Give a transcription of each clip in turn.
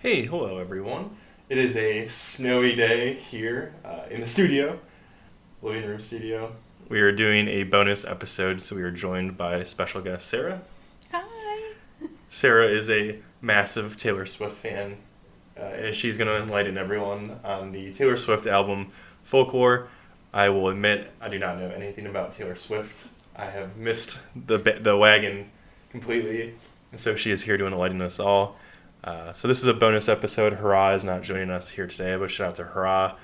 Hey, hello everyone. It is a snowy day here in the studio, living room studio. We are doing a bonus episode, so we are joined by special guest Sarah. Hi. Sarah is a massive Taylor Swift fan, and she's going to enlighten everyone on the Taylor Swift album Folklore. I will admit I do not know anything about Taylor Swift. I have missed the wagon completely, and so she is here to enlighten us all. So this is a bonus episode. Hurrah is not joining us here today, but shout out to Hurrah,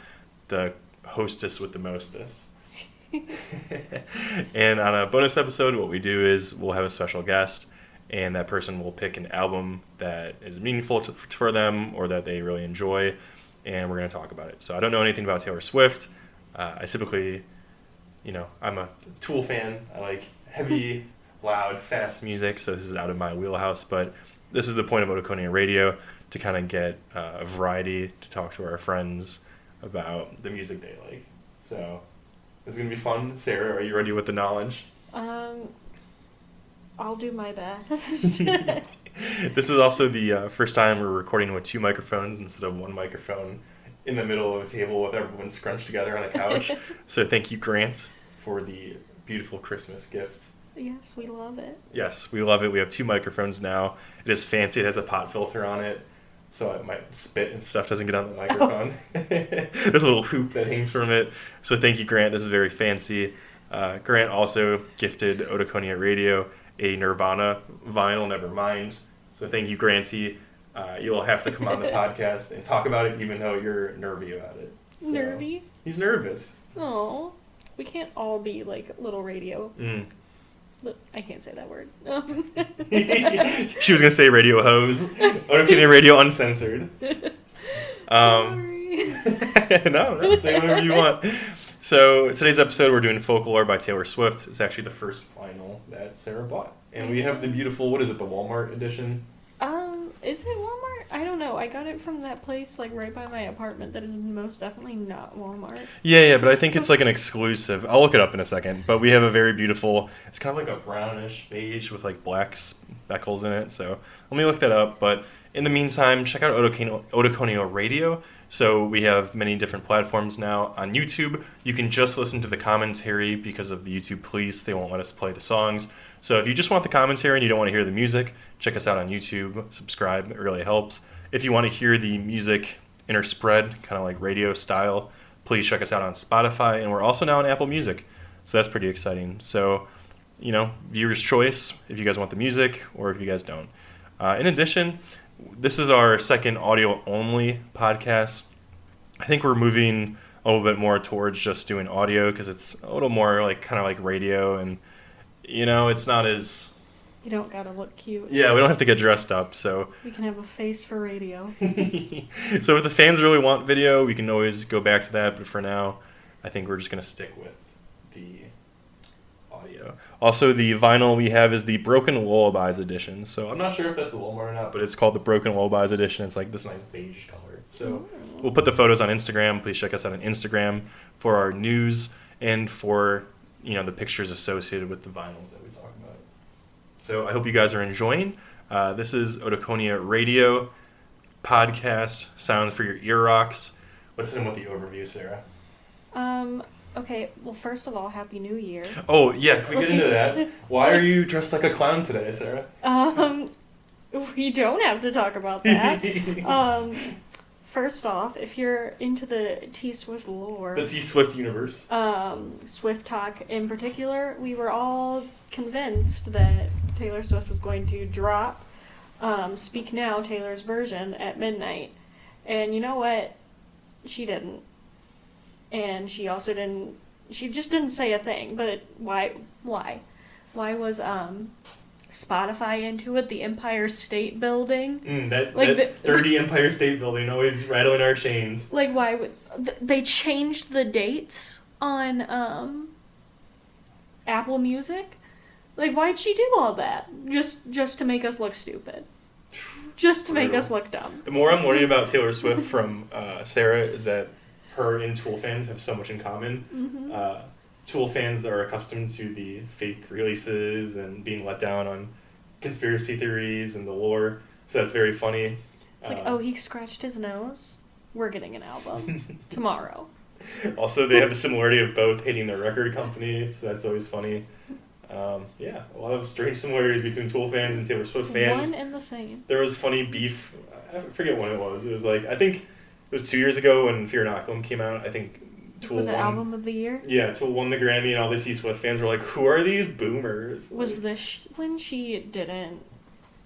the hostess with the mostest. And on a bonus episode, what we do is we'll have a special guest, and that person will pick an album that is meaningful for them or that they really enjoy, and we're going to talk about it. So I don't know anything about Taylor Swift. I typically, I'm a Tool fan. I like heavy, loud, fast music, so this is out of my wheelhouse, but this is the point of Otoconia Radio, to kind of get a variety, to talk to our friends about the music they like. So this is going to be fun. Sarah, are you ready with the knowledge? I'll do my best. This is also the first time we're recording with two microphones instead of one microphone in the middle of a table with everyone scrunched together on a couch. So thank you, Grant, for the beautiful Christmas gift. Yes, we love it. Yes, we love it. We have two microphones now. It is fancy. It has a pop filter on it, so it might spit and stuff doesn't get on the microphone. There's a little hoop that hangs from it. So thank you, Grant. This is very fancy. Grant also gifted Otoconia Radio a Nirvana vinyl, never mind. So thank you, Granty. You'll have to come on the podcast and talk about it, even though you're nervy about it. So, Nervy? He's nervous. Oh, we can't all be like little radio. I can't say that word. She was going to say radio hose. Otoconia Radio Uncensored. Sorry. No, say whatever you want. So today's episode, we're doing Folklore by Taylor Swift. It's actually the first vinyl that Sarah bought. And we have the beautiful, what is it, the Walmart edition? Is it Walmart? I don't know. I got it from that place like right by my apartment that is most definitely not Walmart. Yeah, but I think it's like an exclusive. I'll look it up in a second. But we have a very beautiful, it's kind of like a brownish beige with like black speckles in it. So let me look that up. But in the meantime, check out Otoconia Radio. So we have many different platforms now. On YouTube, you can just listen to the commentary because of the YouTube police. They won't let us play the songs. So if you just want the commentary and you don't want to hear the music, check us out on YouTube. Subscribe. It really helps. If you want to hear the music interspread, kind of like radio style, please check us out on Spotify. And we're also now on Apple Music. So that's pretty exciting. So, viewer's choice if you guys want the music or if you guys don't. In addition, this is our second audio-only podcast. I think we're moving a little bit more towards just doing audio because it's a little more like kind of like radio, and it's not as. You don't gotta look cute. Yeah, we don't have to get dressed up, so. We can have a face for radio. So if the fans really want video, we can always go back to that. But for now, I think we're just gonna stick with the audio. Also, the vinyl we have is the Broken Lullabies edition. So I'm not sure if that's the Walmart or not, but it's called the Broken Lullabies edition. It's like this nice beige color. So we'll put the photos on Instagram. Please check us out on Instagram for our news and for the pictures associated with the vinyls that we talk about. So I hope you guys are enjoying. This is Otoconia Radio podcast, sounds for your ear rocks. Let's hit them with the overview, Sarah. Okay, well, first of all, Happy New Year. Oh, yeah, can we get into that? Why are you dressed like a clown today, Sarah? We don't have to talk about that. First off, if you're into the T-Swift lore... The T-Swift universe. Swift talk in particular, we were all convinced that Taylor Swift was going to drop Speak Now, Taylor's version, at midnight. And you know what? She didn't. And she also didn't... She just didn't say a thing. But why? Why was Spotify into it? The Empire State Building? That dirty Empire State Building, always rattling our chains. Like, why would... They changed the dates on Apple Music? Like, why'd she do all that? Just to make us look stupid. Just to make us look dumb. The more I'm learning about Taylor Swift from Sarah is that her and Tool fans have so much in common. Mm-hmm. Tool fans are accustomed to the fake releases and being let down on conspiracy theories and the lore, so that's very funny. It's like, oh, he scratched his nose. We're getting an album tomorrow. Also, they have a similarity of both hating their record company, so that's always funny. Yeah, a lot of strange similarities between Tool fans and Taylor Swift fans. One and the same. There was funny beef. I forget when it was. It was like, I think it was 2 years ago when Fear Inoculum came out. I think Tool was it won. album of the year? Yeah, Tool won the Grammy, and all the T Swift fans were like, "Who are these boomers?" Was this when she didn't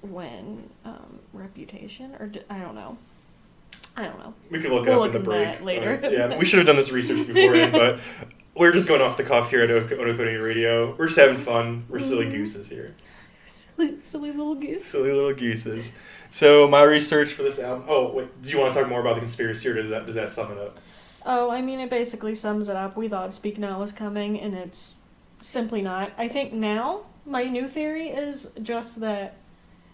win Reputation, or I don't know. We could look it up in the break that later. Yeah, we should have done this research beforehand, but we're just going off the cuff here at Otoconia Radio. We're just having fun. We're silly gooses here. Silly little goose. Silly little gooses. So my research for this album. Oh wait, do you want to talk more about the conspiracy, or does that sum it up? Oh, I mean, it basically sums it up. We thought Speak Now was coming, and it's simply not. I think now, my new theory is just that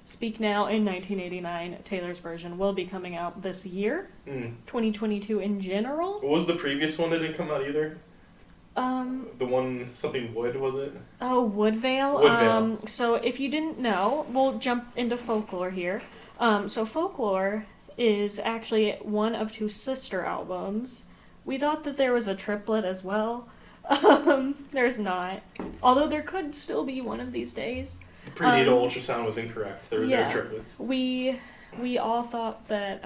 Speak Now in 1989, Taylor's version, will be coming out this year, 2022 in general. What was the previous one that didn't come out either? The one, something Wood, was it? Oh, Woodvale. Woodvale. So if you didn't know, we'll jump into Folklore here. So Folklore is actually one of two sister albums. We thought that there was a triplet as well. There's not. Although there could still be one of these days. The prenatal ultrasound was incorrect. There were triplets. We all thought that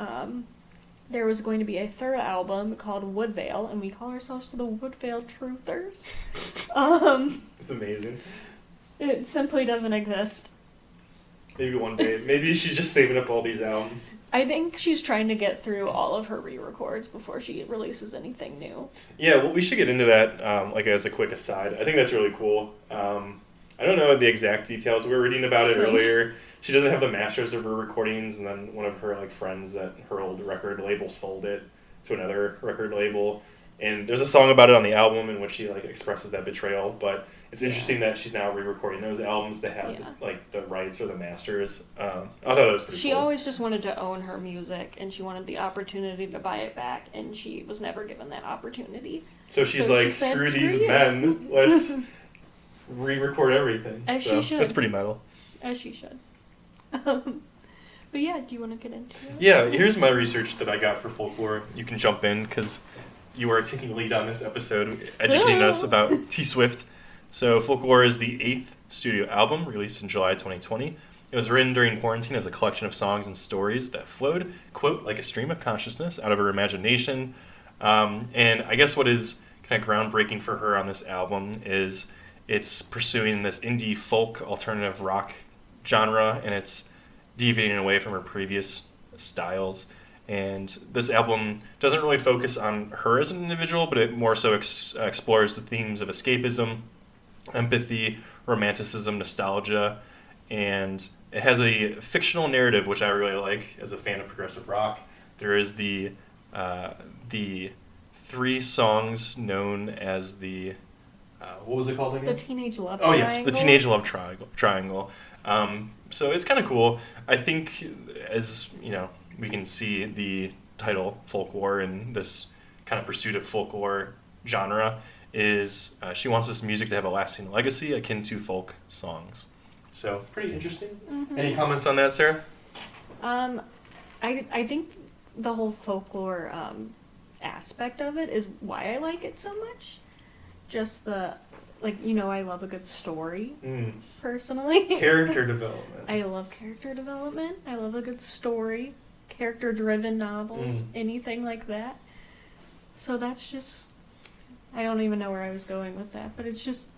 there was going to be a third album called Woodvale, and we call ourselves the Woodvale Truthers. It's amazing. It simply doesn't exist. Maybe one day. Maybe she's just saving up all these albums. I think she's trying to get through all of her re-records before she releases anything new. Yeah, well, we should get into that, like as a quick aside. I think that's really cool. I don't know the exact details. We were reading about it earlier. She doesn't have the masters of her recordings, and then one of her friends at her old record label sold it to another record label. And there's a song about it on the album in which she expresses that betrayal. But it's interesting that she's now re-recording those albums to have the rights or the masters. I thought that was pretty cool. She always just wanted to own her music, and she wanted the opportunity to buy it back, and she was never given that opportunity. So she's like, she said, screw these men, let's re-record everything. As she should. That's pretty metal. As she should. But yeah, do you want to get into it? Yeah, here's my research that I got for Folklore. You can jump in, because you are taking lead on this episode, educating us about T Swift. So Folklore is the 8th studio album, released in July 2020. It was written during quarantine as a collection of songs and stories that flowed, quote, like a stream of consciousness out of her imagination. And I guess what is kind of groundbreaking for her on this album is it's pursuing this indie folk alternative rock genre, and it's deviating away from her previous styles. And this album doesn't really focus on her as an individual, but it more so explores the themes of escapism, empathy, romanticism, nostalgia, and it has a fictional narrative, which I really like as a fan of progressive rock. There is the 3 songs known as the what was it called again? The Teenage Love Triangle. Oh yes, the Teenage Love Triangle. So it's kind of cool. I think, as we can see the title Folklore and this kind of pursuit of folklore genre is she wants this music to have a lasting legacy akin to folk songs. So pretty interesting. Mm-hmm. Any comments on that, Sarah? I think the whole folklore aspect of it is why I like it so much. Just the I love a good story, personally. Character development. I love character development. I love a good story. Character-driven novels, anything like that. So that's just... I don't even know where I was going with that, but it's just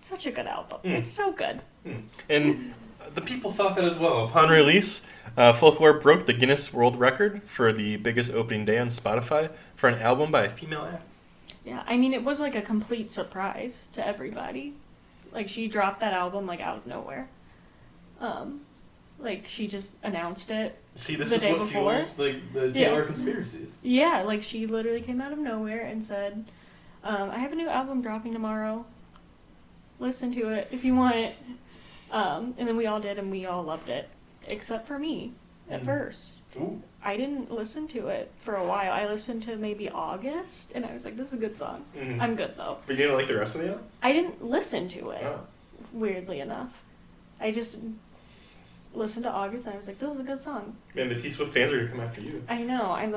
such a good album. It's so good. And the people thought that as well. Upon release, Folklore broke the Guinness World Record for the biggest opening day on Spotify for an album by a female act. Yeah, I mean, it was a complete surprise to everybody. She dropped that album, out of nowhere. She just announced it. See, this is what fuels the Taylor conspiracies. Yeah, she literally came out of nowhere and said, I have a new album dropping tomorrow. Listen to it if you want it. And then we all did, and we all loved it. Except for me, at first. Ooh. I didn't listen to it for a while. I listened to maybe August, and I was like, this is a good song. Mm-hmm. I'm good, though. But you didn't like the rest of the album? I didn't listen to it, weirdly enough. listened to August and I was like, this is a good song. Man, the T Swift fans are gonna come after you. I know, I'm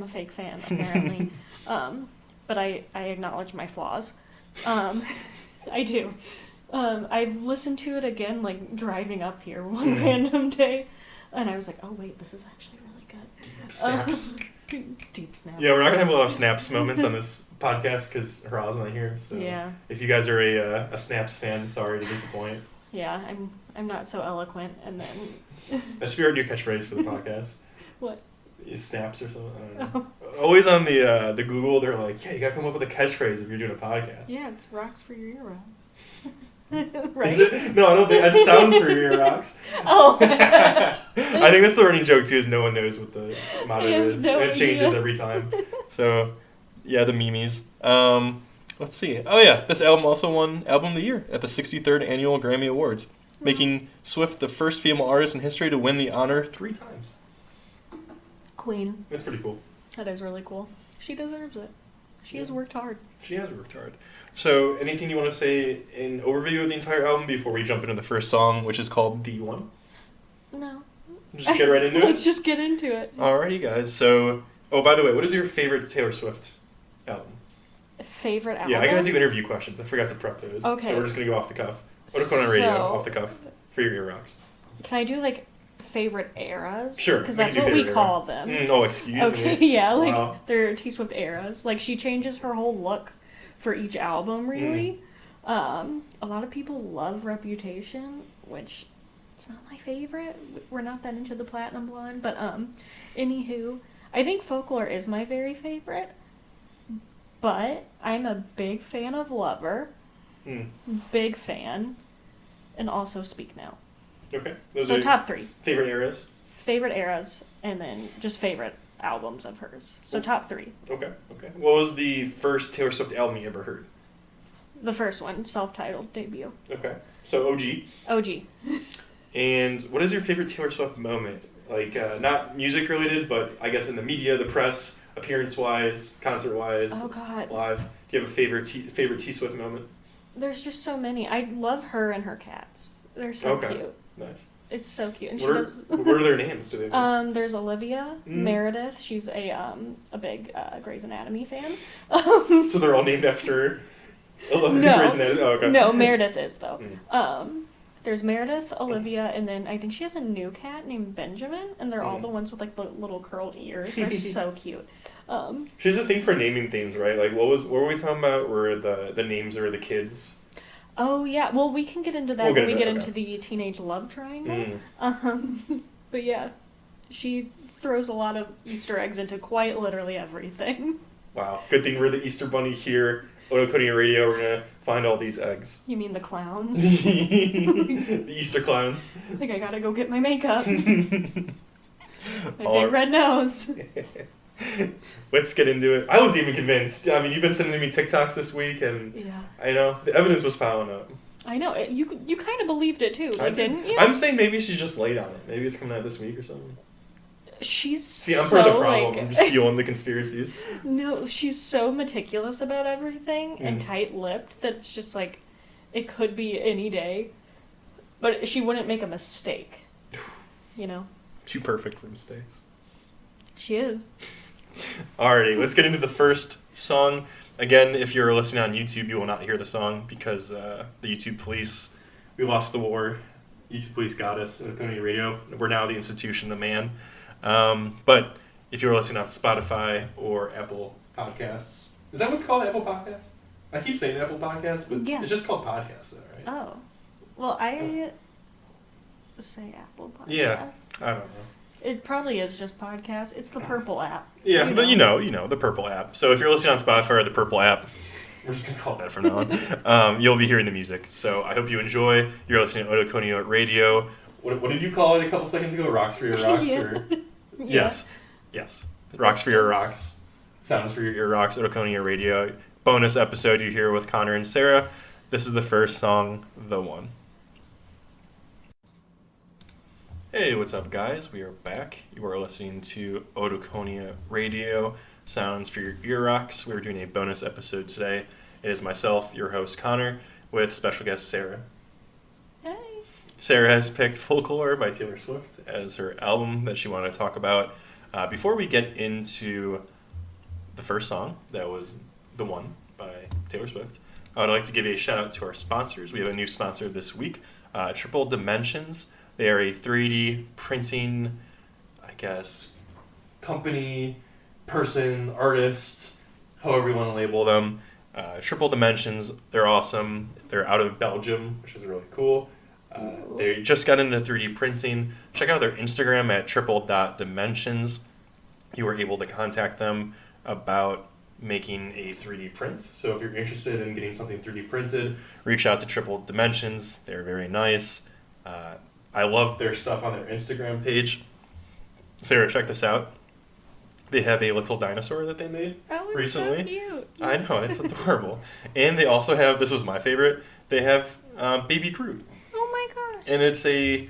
a fake fan apparently, but I acknowledge my flaws. I do. I listened to it again, like driving up here one random day, and I was like, oh wait, this is actually really good. Deep snaps. Deep snaps. Yeah, we're not gonna have a lot of snaps moments on this podcast because Haraz's not here. So Yeah. if you guys are a snaps fan, sorry to disappoint. Yeah, I'm not so eloquent, and then That should be our new catchphrase for the podcast. What? Snaps or something. I don't know. Always on the Google, they're like, yeah, you gotta come up with a catchphrase if you're doing a podcast. Yeah, it's rocks for your earwax. Right? Is it? No, I don't think that sounds for your rocks. Oh. I think that's the running joke too. Is no one knows what the motto is, no and it changes idea. every time. So, yeah, the memes. Let's see. Oh yeah, this album also won Album of the Year at the 63rd Annual Grammy Awards, making Swift the first female artist in history to win the honor 3 times. Queen. That's pretty cool. That is really cool. She deserves it. She has worked hard. She has worked hard. So, anything you want to say in overview of the entire album before we jump into the first song, which is called The One? No. Just get right into it? Let's just get into it. Alrighty, guys. So, oh, by the way, what is your favorite Taylor Swift album? Favorite album? Yeah, I gotta do interview questions. I forgot to prep those. Okay. So we're just gonna go off the cuff. Otoconia Radio, So- off the cuff, for your ear rocks. Can I do like favorite eras? Sure, Because we that's can do what we favorite call them. Oh, excuse Okay, me. yeah, like Wow. they're T Swift eras. Like she changes her whole look for each album, really. A lot of people love Reputation, which it's not my favorite. We're not that into the Platinum Blonde, but anywho, I think Folklore is my very favorite. But I'm a big fan of Lover, big fan, and also Speak Now. Okay. Those So are top 3. favorite eras. Favorite eras, and then just favorite albums of hers. So top 3. Okay. What was the first Taylor Swift album you ever heard? The first one, self-titled debut. Okay. So OG. OG. And what is your favorite Taylor Swift moment? Like, not music related, but I guess in the media, the press, appearance-wise, concert-wise, Oh God, live. Do you have a favorite T Swift moment? there's just so many. I love her and her cats. They're so Okay. cute. Nice. It's so cute, and she What are, does. what are their names? Do they have names? There's Olivia, Meredith. She's a big Grey's Anatomy fan. So they're all named after No. Grey's Anatomy? Oh, okay. No, Meredith is though. There's Meredith, Olivia, and then I think she has a new cat named Benjamin, and they're all the ones with like the little curled ears. They're so cute. She has a thing for naming things, right? Like, what were we talking about? Where the names are the kids? Oh yeah, well we can get into that We'll get when we into get that, into the teenage love triangle. Mm. But yeah, she throws a lot of Easter eggs into quite literally everything. Wow. Good thing we're the Easter Bunny here. Otoconia Radio, we're gonna find all these eggs. You mean the clowns? The Easter clowns. I think I gotta go get my makeup. My All big red nose. Let's get into it. I was even convinced. I mean, you've been sending me TikToks this week, and Yeah. I know the evidence was piling up. I know. You kind of believed it too, I like, didn't you? I'm saying maybe she's just late on it. Maybe it's coming out this week or something. She's See, I'm so part of the problem. like I'm just fueling the conspiracies. no, she's so meticulous about everything and tight-lipped that it's just like it could be any day, but she wouldn't make a mistake. You know, Too perfect for mistakes. she is. Alrighty, let's get into the first song. Again, if you're listening on YouTube, you will not hear the song because the YouTube police, we lost the war. YouTube police got us at Otoconia Radio. We're now the institution, the man. But if you're listening on Spotify or Apple Podcasts, is that what's called, Apple Podcasts? I keep saying Apple Podcasts, but Yeah. it's just called Podcasts, though, right? Oh, well, I say Apple Podcasts. Yeah, I don't know. It probably is just podcast. It's the Purple app. Yeah, but you know, the Purple app. So if you're listening on Spotify or the Purple app, we're just going to call that from now on, you'll be hearing the music. So I hope you enjoy. You're listening to Otoconia Radio. What did you call it a couple seconds ago? Rocks for your rocks? Yeah. Or? Yeah. Yes. Rocks for your rocks. Sounds for your ear rocks. Otoconia Radio. Bonus episode you hear with Connor and Sarah. This is the first song, The One. Hey, what's up, guys? We are back. You are listening to Otoconia Radio, sounds for your ear rocks. We're doing a bonus episode today. It is myself, your host, Connor, with special guest Sarah. Hey. Sarah has picked Folklore by Taylor Swift as her album that she wanted to talk about. Before we get into the first song, that was The One by Taylor Swift, I would like to give a shout out to our sponsors. We have a new sponsor this week, Triple Dimensions. They are a 3D printing, I guess, company, person, artist, however you want to label them. Triple Dimensions, they're awesome. They're out of Belgium, which is really cool. They just got into 3D printing. Check out their Instagram at triple.dimensions. You were able to contact them about making a 3D print. So if you're interested in getting something 3D printed, reach out to Triple Dimensions. They're very nice. I love their stuff on their Instagram page. Sarah, check this out. They have a little dinosaur that they made recently. So cute. I know, it's adorable. And they also have, this was my favorite, they have Baby Groot. Oh my gosh. And it's I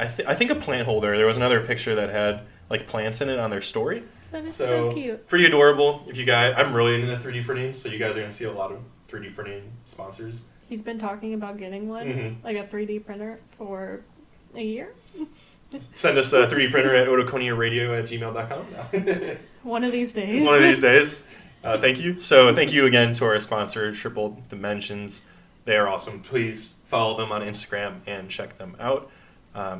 think a plant holder. There was another picture that had like plants in it on their story. That is so cute. Pretty adorable. If you guys, I'm really into 3D printing, so you guys are going to see a lot of 3D printing sponsors. He's been talking about getting one, like a 3D printer, for a year. Send us a 3D printer at otoconiaradio@gmail.com. One of these days. One of these days. Thank you. So thank you again to our sponsor, Triple Dimensions. They are awesome. Please follow them on Instagram and check them out.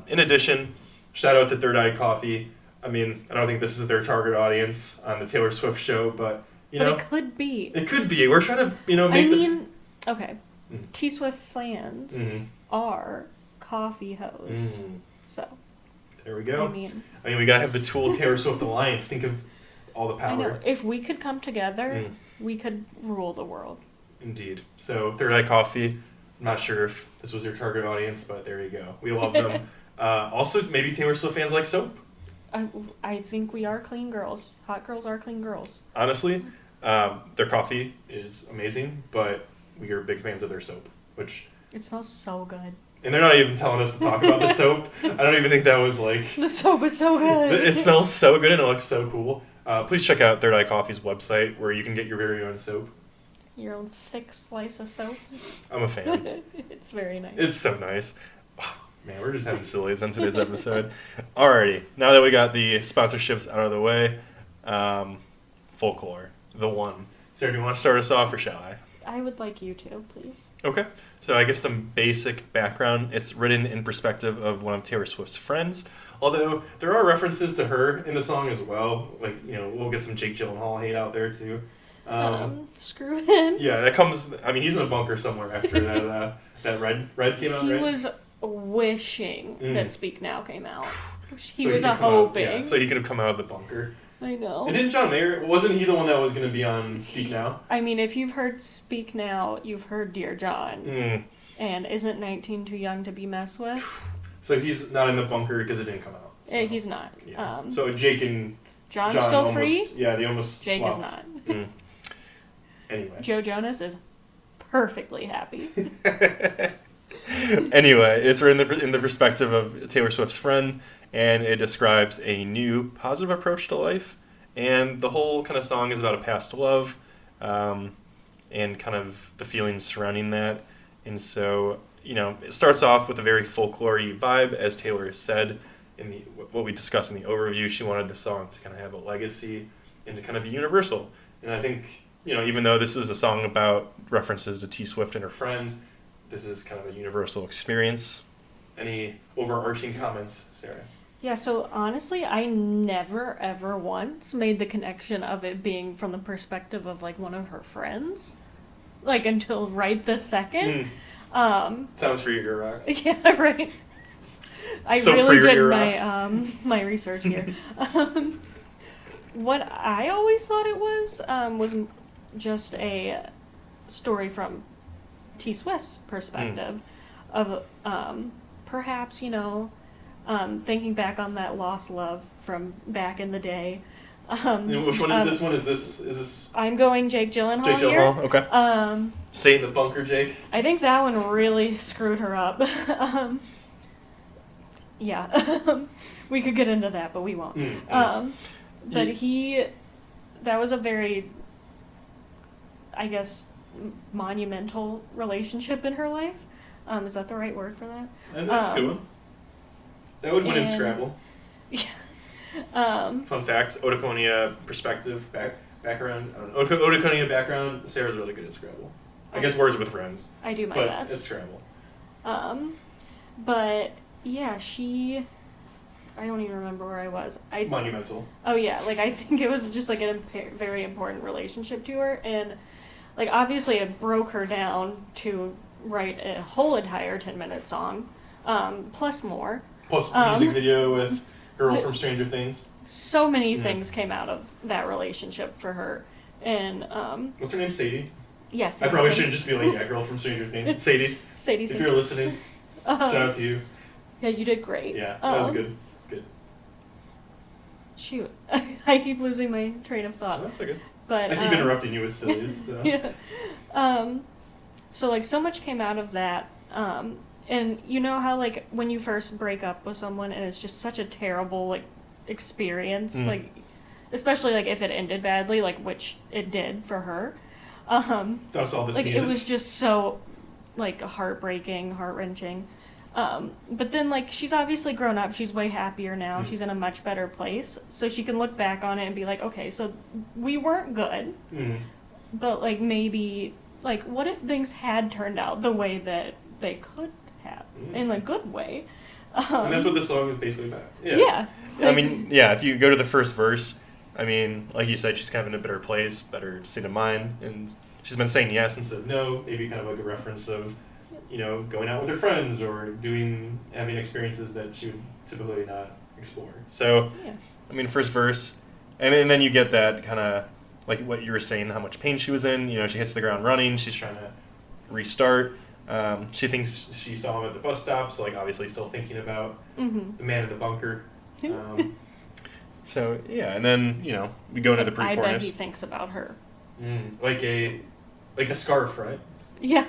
In addition, shout out to Third Eye Coffee. I mean, I don't think this is their target audience on the Taylor Swift show, but it could be. It could be. We're trying to, make okay. T-Swift fans are coffee hoes. So. There we go. I mean, we gotta have the Tool Taylor Swift alliance. Think of all the power. I know. If we could come together, we could rule the world. Indeed. So, Third Eye Coffee. I'm not sure if this was your target audience, but there you go. We love them. Also, maybe Taylor Swift fans like soap. I think we are clean girls. Hot girls are clean girls. Honestly, their coffee is amazing, but we are big fans of their soap, which... It smells so good. And they're not even telling us to talk about the soap. I don't even think that was like... The soap is so good. It smells so good and it looks so cool. Please check out Third Eye Coffee's website where you can get your very own soap. Your own thick slice of soap. I'm a fan. It's very nice. It's so nice. Oh, man, we're just having sillies on today's episode. Alrighty, now that we got the sponsorships out of the way, Folklore, The One. Sarah, do you want to start us off or shall I? I would like you to, please. Okay. So I guess some basic background. It's written in perspective of one of Taylor Swift's friends, although there are references to her in the song as well. Like, we'll get some Jake Gyllenhaal hate out there too. Screw him. Yeah, that comes... I mean, he's in a bunker somewhere after that Red came out, He right? was wishing that Speak Now came out. He so was hoping. So he could have come out of the bunker. I know. And didn't John Mayer... Wasn't he the one that was going to be on Speak Now? I mean, if you've heard Speak Now, you've heard Dear John. And isn't 19 too young to be messed with? So he's not in the bunker because it didn't come out. So. He's not. Yeah. So Jake and John's still almost, free? Yeah, they almost Jake swapped. is not. Anyway. Joe Jonas is perfectly happy. Anyway, it's written in the perspective of Taylor Swift's friend, and it describes a new positive approach to life. And the whole kind of song is about a past love, and kind of the feelings surrounding that. And so, it starts off with a very folklore-y vibe, as Taylor said in what we discussed in the overview. She wanted the song to kind of have a legacy and to kind of be universal. And I think, even though this is a song about references to T. Swift and her friends, this is kind of a universal experience. Any overarching comments, Sarah? Yeah, so honestly, I never, ever once made the connection of it being from the perspective of, like, one of her friends. Like, until right this second. Sounds for your earwax. Yeah, right. I so really did my research here. What I always thought it was just a story from T. Swift's perspective of perhaps, thinking back on that lost love from back in the day. Which one is this one? Is this? I'm going Jake Gyllenhaal Jake Gyllenhaal, here. Okay. Stay in the bunker, Jake. I think that one really screwed her up. Yeah. We could get into that, but we won't. But that was a very, I guess, monumental relationship in her life. Is that the right word for that? And that's a good one. That would win in Scrabble. Yeah. Fun fact, Otoconia perspective, background. Otoconia background, Sarah's really good at Scrabble. I guess Words with Friends. I do my but best. It's Scrabble. But, yeah, I don't even remember where I was. Monumental. Oh, yeah. Like, I think it was just, like, a very important relationship to her. And, like, obviously it broke her down to write a whole entire 10-minute song, plus more. Plus music video with Girl from Stranger Things. So many things came out of that relationship for her. And, what's her name? Sadie? yes. I probably shouldn't just be like, yeah, Girl from Stranger Things. Sadie. Sadie. If you're listening, shout out to you. Yeah, you did great. Yeah, that was good. Shoot. I keep losing my train of thought. That's okay. But, I keep interrupting you with sillies. So. Yeah. So, like, so much came out of that. And you know how, like, when you first break up with someone and it's just such a terrible, like, experience, like, especially, like, if it ended badly, like, which it did for her. That's all this like, music. it was just so, like, heartbreaking, heart-wrenching. But then, like, she's obviously grown up. She's way happier now. She's in a much better place. So she can look back on it and be like, okay, so we weren't good. But, like, maybe, like, what if things had turned out the way that they could have, in a good way? And that's what this song is basically about. Yeah. I mean, yeah, if you go to the first verse, I mean, like you said, she's kind of in a better place, better state of mind, and she's been saying yes instead of no, maybe kind of like a reference of, you know, going out with her friends or having experiences that she would typically not explore. So, I mean, first verse, and then you get that kind of, like what you were saying, how much pain she was in. You know, she hits the ground running, she's trying to restart. She thinks she saw him at the bus stop, so, like, obviously still thinking about the man in the bunker. So, yeah, and then, you know, we go into the pre-chorus. I bet he thinks about her. Like the scarf, right? Yeah.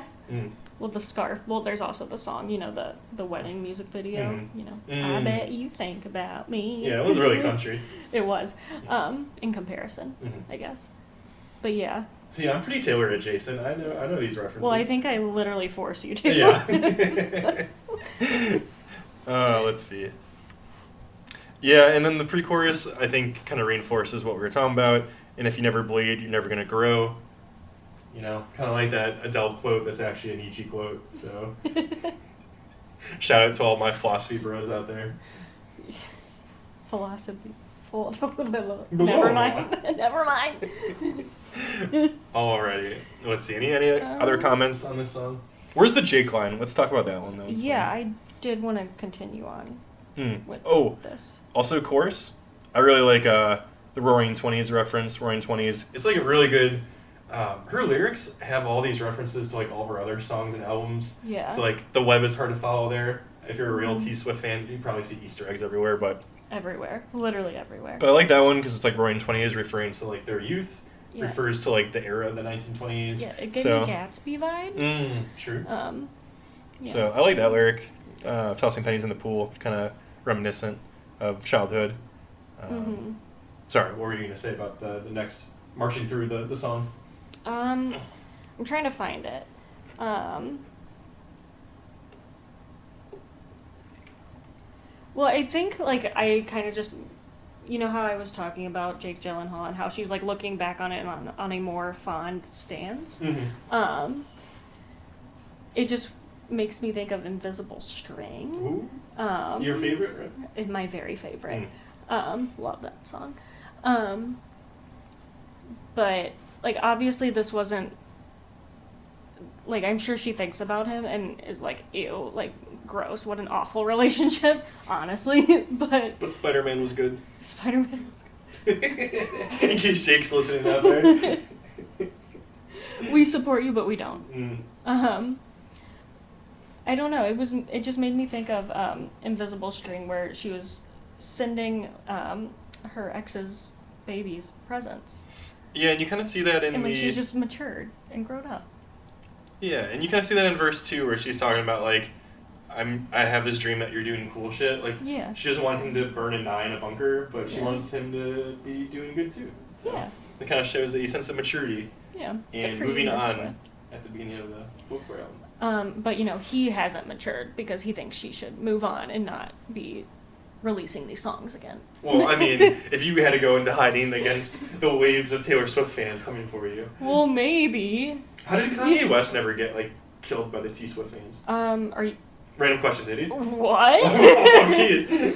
Well, the scarf. Well, there's also the song, you know, the wedding music video, you know. I bet you think about me. Yeah, it was really country. It was, in comparison, I guess. But yeah. See, I'm pretty Taylor adjacent. I know these references. Well, I think I literally force you to. Yeah. Let's see. Yeah, and then the pre-chorus, I think, kind of reinforces what we were talking about. And if you never bleed, you're never going to grow. You know, kind of like that Adele quote that's actually a Nietzsche quote. So, shout out to all my philosophy bros out there. Philosophy. Never mind. Never mind. Alrighty. Let's see. Any other comments on this song? Where's the Jake line? Let's talk about that one, though. Yeah, I did want to continue on with this. Also, chorus. I really like the Roaring Twenties reference. Roaring Twenties. It's like a really good. Her lyrics have all these references to, like, all of her other songs and albums. Yeah. So, like, the web is hard to follow there. If you're a real T Swift fan, you probably see Easter eggs everywhere, but... Everywhere. Literally everywhere. But I like that one because it's, like, Roaring Twenties referring to, like, their youth. Yeah. Refers to, like, the era of the 1920s. Yeah, it gave me Gatsby vibes. True. Yeah. So, I like that lyric. Tossing pennies in the pool, kind of reminiscent of childhood. Sorry, what were you going to say about the next... Marching through the song? I'm trying to find it. Well, I think, like, I kind of just, you know how I was talking about Jake Gyllenhaal and how she's, like, looking back on it on a more fond stance. It just makes me think of Invisible String. Ooh. Your favorite, right? My very favorite. Love that song. But, like, obviously this wasn't, like, I'm sure she thinks about him and is like, ew, like, gross, what an awful relationship, honestly, but Spider-Man was good. Spider-Man was good. In case Jake's listening out there. We support you, but we don't. I don't know, it just made me think of Invisible String, where she was sending her ex's babies presents. Yeah, and you kind of see that in like, she's just matured and grown up. Yeah, and you kind of see that in verse 2, where she's talking about, like, I have this dream that you're doing cool shit. Like, she doesn't want him to burn a nine in a bunker, but she wants him to be doing good too. So it kind of shows a sense of maturity. Yeah. And moving on at the beginning of the Folklore album. But, he hasn't matured because he thinks she should move on and not be releasing these songs again. Well, I mean, if you had to go into hiding against the waves of Taylor Swift fans coming for you. Well, maybe. How did Kanye West never get, killed by the T Swift fans? Are you... Random question, did he? What? Oh, jeez.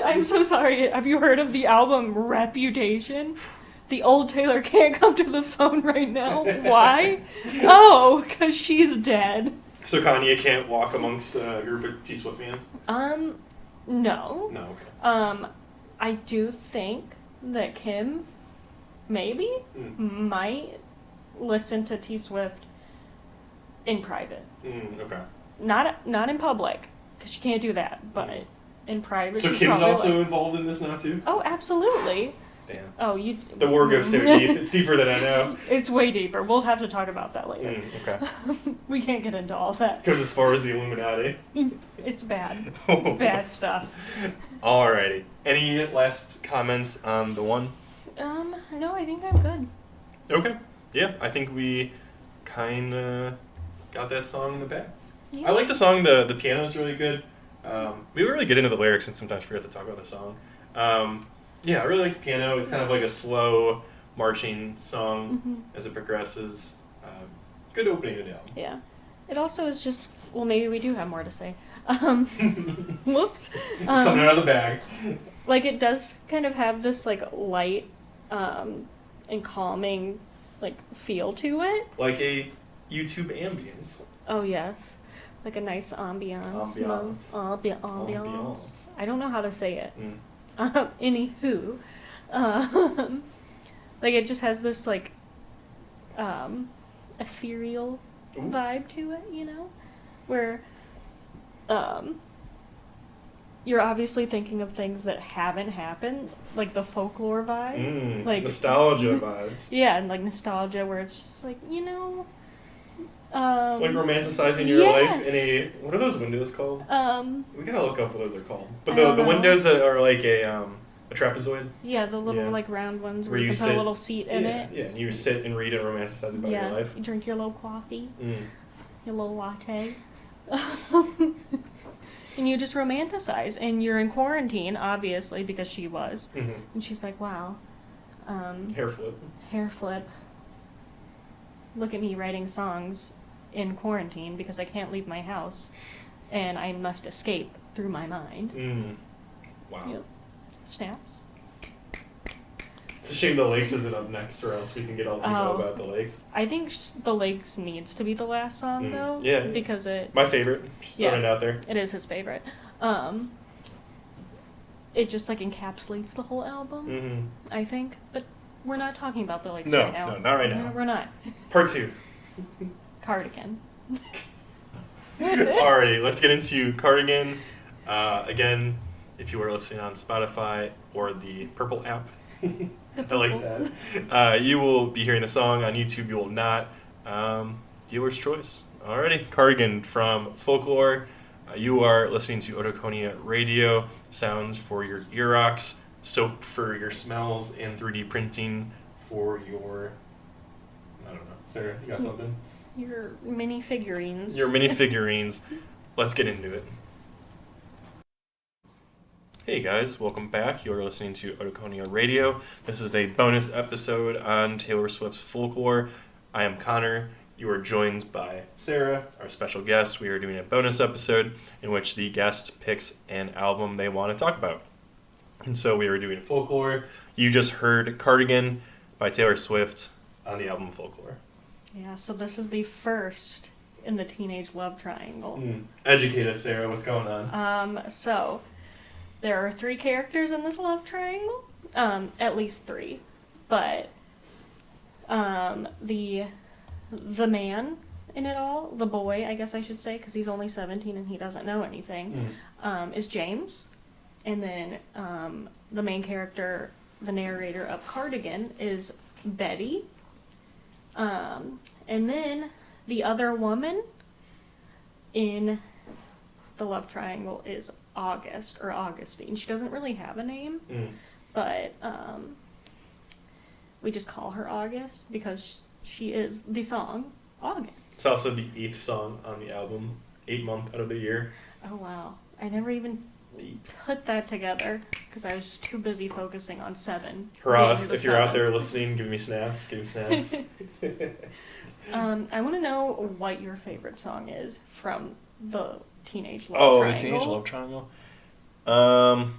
I'm so sorry. Have you heard of the album Reputation? The old Taylor can't come to the phone right now. Why? Oh, because she's dead. So Kanye can't walk amongst a group of T Swift fans? No. No, okay. I do think that Kim maybe might listen to T Swift in private. Okay. Not in public, because she can't do that, but in private. So Kim's also involved in this now too? Oh, absolutely. Damn. Oh, The war goes so deep. It's deeper than I know. It's way deeper. We'll have to talk about that later. Okay. We can't get into all that. Goes as far as the Illuminati. It's bad. It's bad stuff. Alrighty. Any last comments on the one? No, I think I'm good. Okay. Yeah, I think we kind of got that song in the bag. Yeah. I like the song. The piano is really good. We really get into the lyrics and sometimes forget to talk about the song. Yeah, I really like the piano. It's kind of like a slow marching song as it progresses. Good opening to the album. Yeah. It also is just, well, maybe we do have more to say. Whoops. It's coming out of the bag. It does kind of have this, light and calming, feel to it. Like a YouTube ambience. Oh, yes. Like a nice ambiance. Ambiance. I don't know how to say it. Anywho. It just has this, ethereal vibe to it, where you're obviously thinking of things that haven't happened, like the folklore vibe. Nostalgia vibes. Yeah, and nostalgia where it's just romanticizing your life in a, what are those windows called? We gotta look up what those are called. But the windows that are like a trapezoid. Yeah, the little round ones where you can put a little seat in it. Yeah, and you sit and read and romanticize about your life. You drink your little coffee, your little latte. And you just romanticize. And you're in quarantine, obviously, because she was. And she's like, wow. Hair flip. Look at me writing songs in quarantine because I can't leave my house. And I must escape through my mind. Wow. Yep. Snaps. It's a shame the Lakes isn't up next, or else we can get all the people about the Lakes. I think the Lakes needs to be the last song, though. Yeah. Because it... My favorite. Just throwing it out there. It is his favorite. It just, encapsulates the whole album, I think. But we're not talking about the Lakes right now. No, not right now. No, we're not. Part 2. Cardigan. Alrighty, let's get into Cardigan. Again, if you are listening on Spotify or the Purple app, I like that. You will be hearing the song on YouTube. You will not. Dealer's choice. Alrighty, Cardigan from Folklore. You are listening to Otoconia Radio. Sounds for your ear rocks, soap for your smells, and 3D printing for your... I don't know. Sarah, you got something? Your mini figurines. Let's get into it. Hey guys, welcome back. You're listening to Otoconia Radio. This is a bonus episode on Taylor Swift's Folklore. I am Connor. You are joined by Sarah, our special guest. We are doing a bonus episode in which the guest picks an album they want to talk about. And so we are doing Folklore. You just heard Cardigan by Taylor Swift on the album Folklore. Yeah, so this is the first in the teenage love triangle. Educate us, Sarah. What's going on? So there are 3 characters in this love triangle. At least 3. But the man in it all, the boy, I guess I should say, because he's only 17 and he doesn't know anything, is James. And then the main character, the narrator of Cardigan, is Betty. And then the other woman in the love triangle is August, or Augustine. She doesn't really have a name, but we just call her August because she is the song August. It's also the 8th song on the album, 8th month out of the year. Oh, wow. I never even put that together because I was just too busy focusing on 7. Hurrah, being the if you're out 7th. there listening, give me snaps, give me snaps. I want to know what your favorite song is from the Teenage Love Oh, Triangle. the Teenage Love Triangle?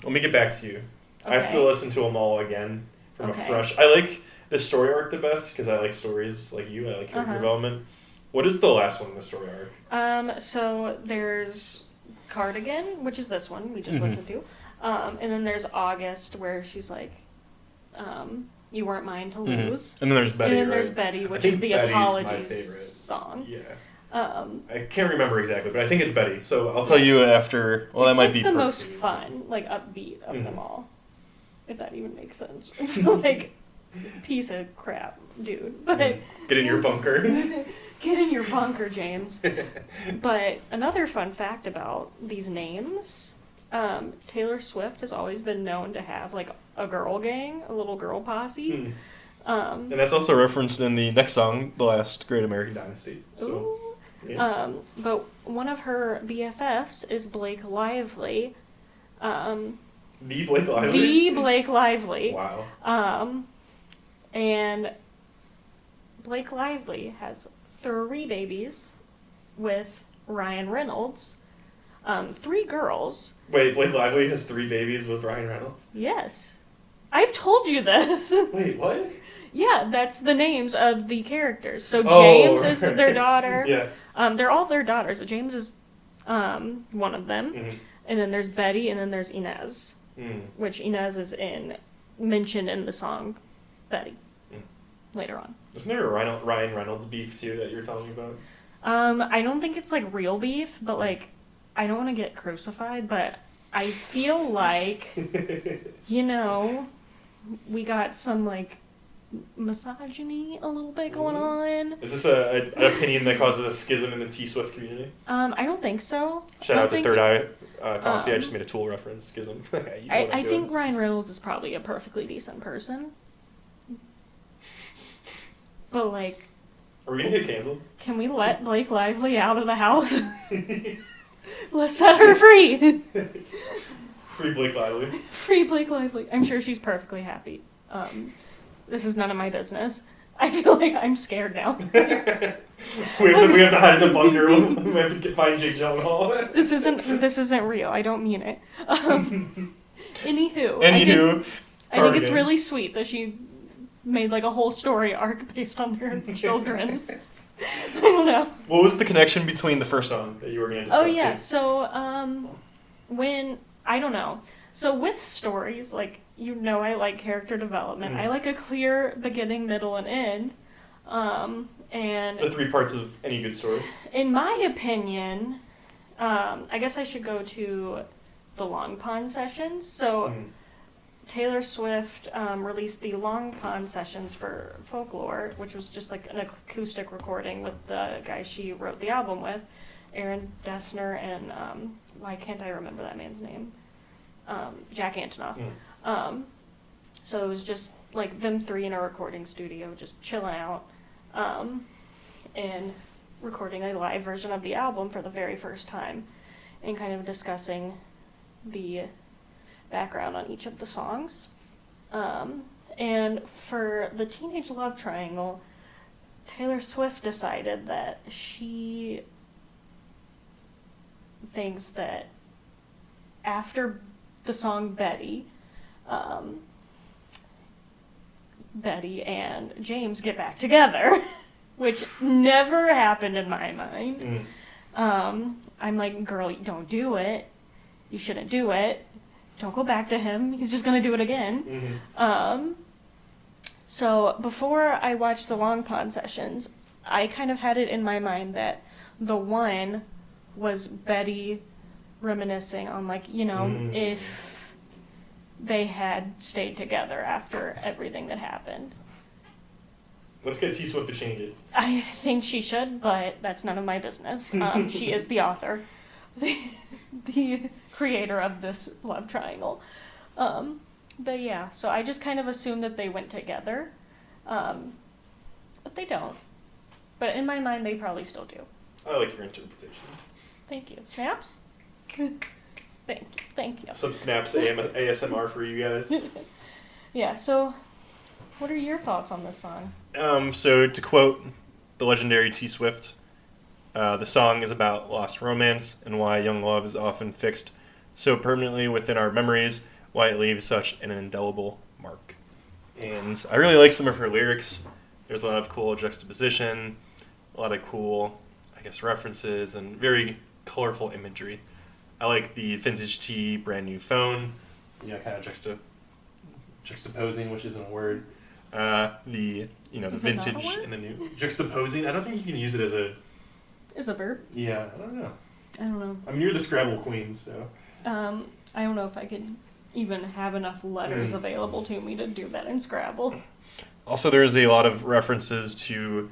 Let me get back to you. I have to Okay. listen to them all again from a Okay. fresh... I like the story arc the best because I like stories like you. I like character development. What is the last one in the story arc? So there's Cardigan, which is this one we just listened to. And then there's August, where she's like, you weren't mine to lose. And then there's Betty, And then right? there's Betty, I which think is the Betty's my apologies favorite. song. Yeah. I can't remember exactly, but I think it's Betty. So I'll tell you after. Well, it's that might like be the part most 2. fun, like upbeat of them all, if that even makes sense. Like, piece of crap, dude. But Get in your bunker. get in your bunker, James. But another fun fact about these names, Taylor Swift has always been known to have like a girl gang, a little girl posse. And that's also referenced in the next song, The Last Great American Dynasty. So, Ooh. yeah. But one of her BFFs is Blake Lively. The Blake Lively? The Blake Lively. Wow. And Blake Lively has 3 babies with Ryan Reynolds. 3 girls. Wait, Blake Lively has 3 babies with Ryan Reynolds? Yes. I've told you this. Wait, what? Yeah, that's the names of the characters. So Oh, James is right. their daughter. Yeah. They're all their daughters. James is one of them. Mhm. And then there's Betty, and then there's Inez. Which Inez is mentioned in the song Betty later on. Isn't there a Ryan Reynolds beef too that you're telling me about? I don't think it's like real beef, but like I don't want to get crucified, but I feel like we got some like misogyny a little bit going on. Is this an opinion that causes a schism in the T-Swift community? I don't think so. Shout out to Third Eye Coffee. I just made a Tool reference. Schism. You know what I'm I think doing. Ryan Reynolds is probably a perfectly decent person. But like, Are we gonna get canceled? can we let Blake Lively out of the house? Let's set her free. Free Blake Lively. Free Blake Lively. I'm sure she's perfectly happy. This is none of my business. I feel like I'm scared now. we have to hide in the bunker. We have to find Jake Gyllenhaal. This isn't real. I don't mean it. Anywho, I think it's really sweet that she made like a whole story arc based on her children. I don't know. What was the connection between the first song that you were going to discuss? Oh yeah, too? so I don't know. So with stories, like I like character development. I like a clear beginning, middle, and end. And the 3 parts of any good story. in my opinion, I guess I should go to the Long Pond sessions. So Taylor Swift released the Long Pond sessions for Folklore, which was just like an acoustic recording with the guy she wrote the album with, Aaron Dessner and why can't I remember that man's name? Jack Antonoff. So it was just like them 3 in a recording studio, just chilling out, and recording a live version of the album for the very first time, and kind of discussing the background on each of the songs. And for the Teenage Love Triangle, Taylor Swift decided that she thinks that after the song Betty, Betty and James get back together, which never happened in my mind. I'm like, girl, don't do it. You shouldn't do it. Don't go back to him. He's just going to do it again. So before I watched the Long Pond sessions, I kind of had it in my mind that the one was Betty reminiscing on, like, if they had stayed together after everything that happened. Let's get T-Swift to change it. I think she should, but that's none of my business. She is the author, the creator of this love triangle. But yeah, so I just kind of assumed that they went together, but they don't. But in my mind, they probably still do. I like your interpretation. Thank you. Snaps? Thank you. Some snaps ASMR for you guys. Yeah, so what are your thoughts on this song? So to quote the legendary T Swift, the song is about lost romance and why young love is often fixed so permanently within our memories, why it leaves such an indelible mark. And I really like some of her lyrics. There's a lot of cool juxtaposition, a lot of cool, I guess, references, and very colorful imagery. I like the vintage tea, brand new phone. Yeah, kind of juxtaposing, which isn't a word. The vintage and the new juxtaposing. I don't think you can use it as a. Is a verb? Yeah, I don't know. I don't know. I mean, you're the Scrabble queen, so. I don't know if I could even have enough letters available to me to do that in Scrabble. Also, there's a lot of references to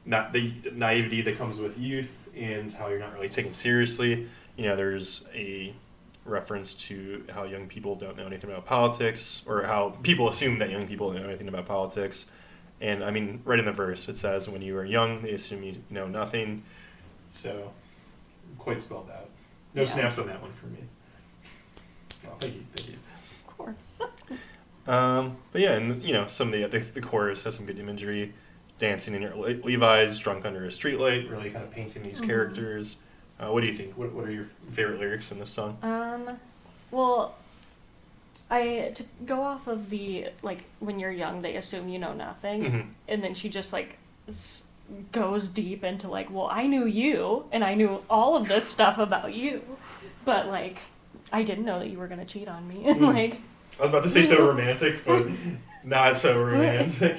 not the naivety that comes with youth and how you're not really taken seriously. There's a reference to how young people don't know anything about politics, or how people assume that young people don't know anything about politics. And I mean, right in the verse, it says, when you are young, they assume you know nothing. So, quite spelled out. No snaps on that one for me. Oh, thank you. Of course. But yeah, and some of the chorus has some good imagery. Dancing in your Levi's, drunk under a streetlight, really kind of painting these characters. What do you think? What are your favorite lyrics in this song? Well, to go off of the, when you're young, they assume you know nothing. And then she just, goes deep into, well, I knew you, and I knew all of this stuff about you. But, I didn't know that you were going to cheat on me. And, I was about to say so romantic, but not so romantic.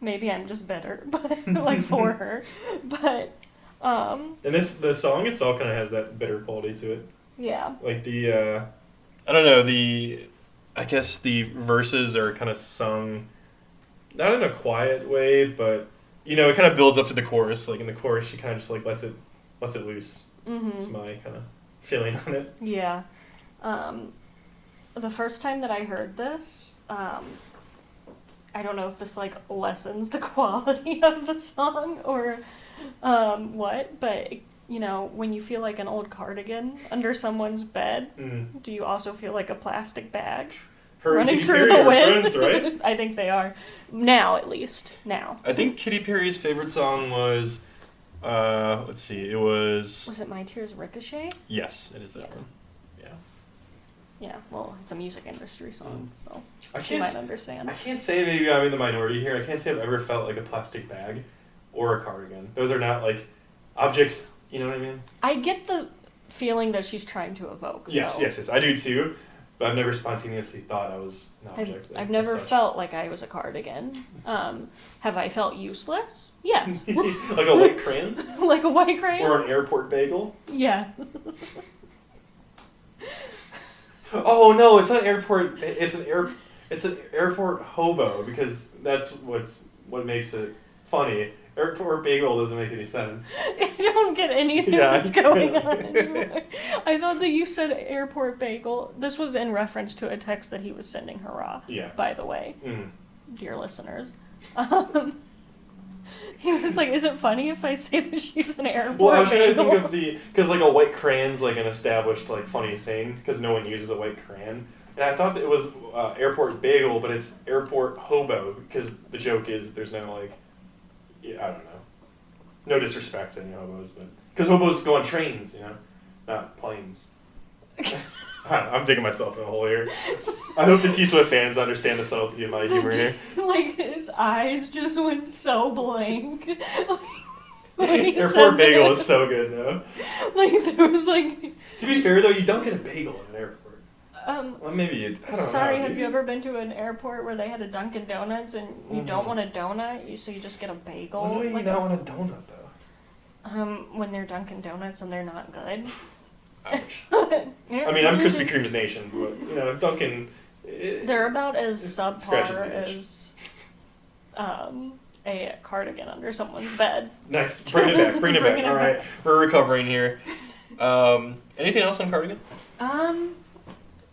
Maybe I'm just better, but, for her. But, and the song itself kind of has that bitter quality to it. Yeah. I don't know, I guess the verses are kind of sung, not in a quiet way, but, it kind of builds up to the chorus. In the chorus, she kind of just, lets it loose. It's my kind of feeling on it. Yeah. The first time that I heard this, I don't know if this, lessens the quality of the song or what, but, when you feel like an old cardigan under someone's bed, do you also feel like a plastic bag running through the wind? Friends, right? I think they are. Now, at least. Now. I think Katy Perry's favorite song was, let's see, it was... Was it My Tears Ricochet? Yes, it is that one. Yeah, well, it's a music industry song, so you might understand. I can't say maybe I'm in the minority here. I can't say I've ever felt like a plastic bag or a cardigan. Those are not, objects, you know what I mean? I get the feeling that she's trying to evoke. Yes, I do too, but I've never spontaneously thought I was an object. I've never felt like I was a cardigan. Have I felt useless? Yes. Like a white crayon? Like a white crayon? Or an airport bagel? Yeah. Oh no, it's not airport. It's an airport hobo, because that's what makes it funny. Airport bagel doesn't make any sense. I don't get anything that's going on anymore. I thought that you said airport bagel. This was in reference to a text that he was sending her, by the way, dear listeners. He was like, is it funny if I say that she's an airport bagel? Well, I was trying to think of because a white crayon's an established funny thing, because no one uses a white crayon. And I thought that it was airport bagel, but it's airport hobo, because the joke is there's no I don't know. No disrespect to any hobos, but because hobos go on trains, not planes. I'm digging myself in a hole here. I hope the T-Swift fans understand the subtlety of my humor here. His eyes just went so blank. Airport bagel is so good, though. There was To be fair, though, you don't get a bagel in an airport. Well, maybe I don't know. Sorry, have you ever been to an airport where they had a Dunkin' Donuts and you don't want a donut, so you just get a bagel? Why do you not want a donut, though? When they're Dunkin' Donuts and they're not good. Ouch. I mean, I'm Krispy Kreme's nation, but, Dunkin'... They're about as subpar as a cardigan under someone's bed. Nice. Bring it back. Bring it back. All right. We're recovering here. Anything else on cardigan?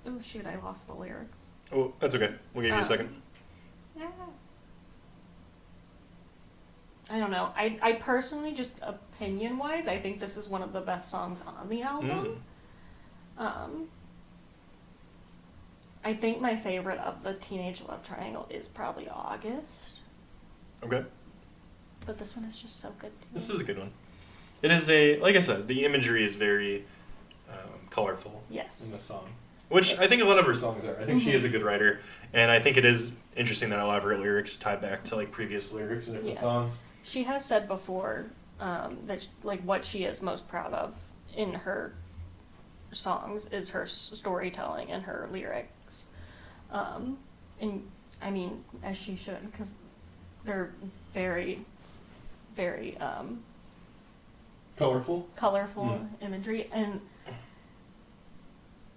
Oh, shoot. I lost the lyrics. Oh, that's okay. We'll give you a second. Yeah. I don't know. I personally, just opinion-wise, I think this is one of the best songs on the album. I think my favorite of the Teenage Love Triangle is probably August. Okay. But this one is just so good too. This is a good one. It is like I said, the imagery is very colorful Yes. in the song. Which I think a lot of her songs are. I think she is a good writer. And I think it is interesting that a lot of her lyrics tie back to like previous lyrics in different songs. She has said before that like what she is most proud of in her songs is her storytelling and her lyrics. And I mean, as she should, because they're very, very Colorful imagery. And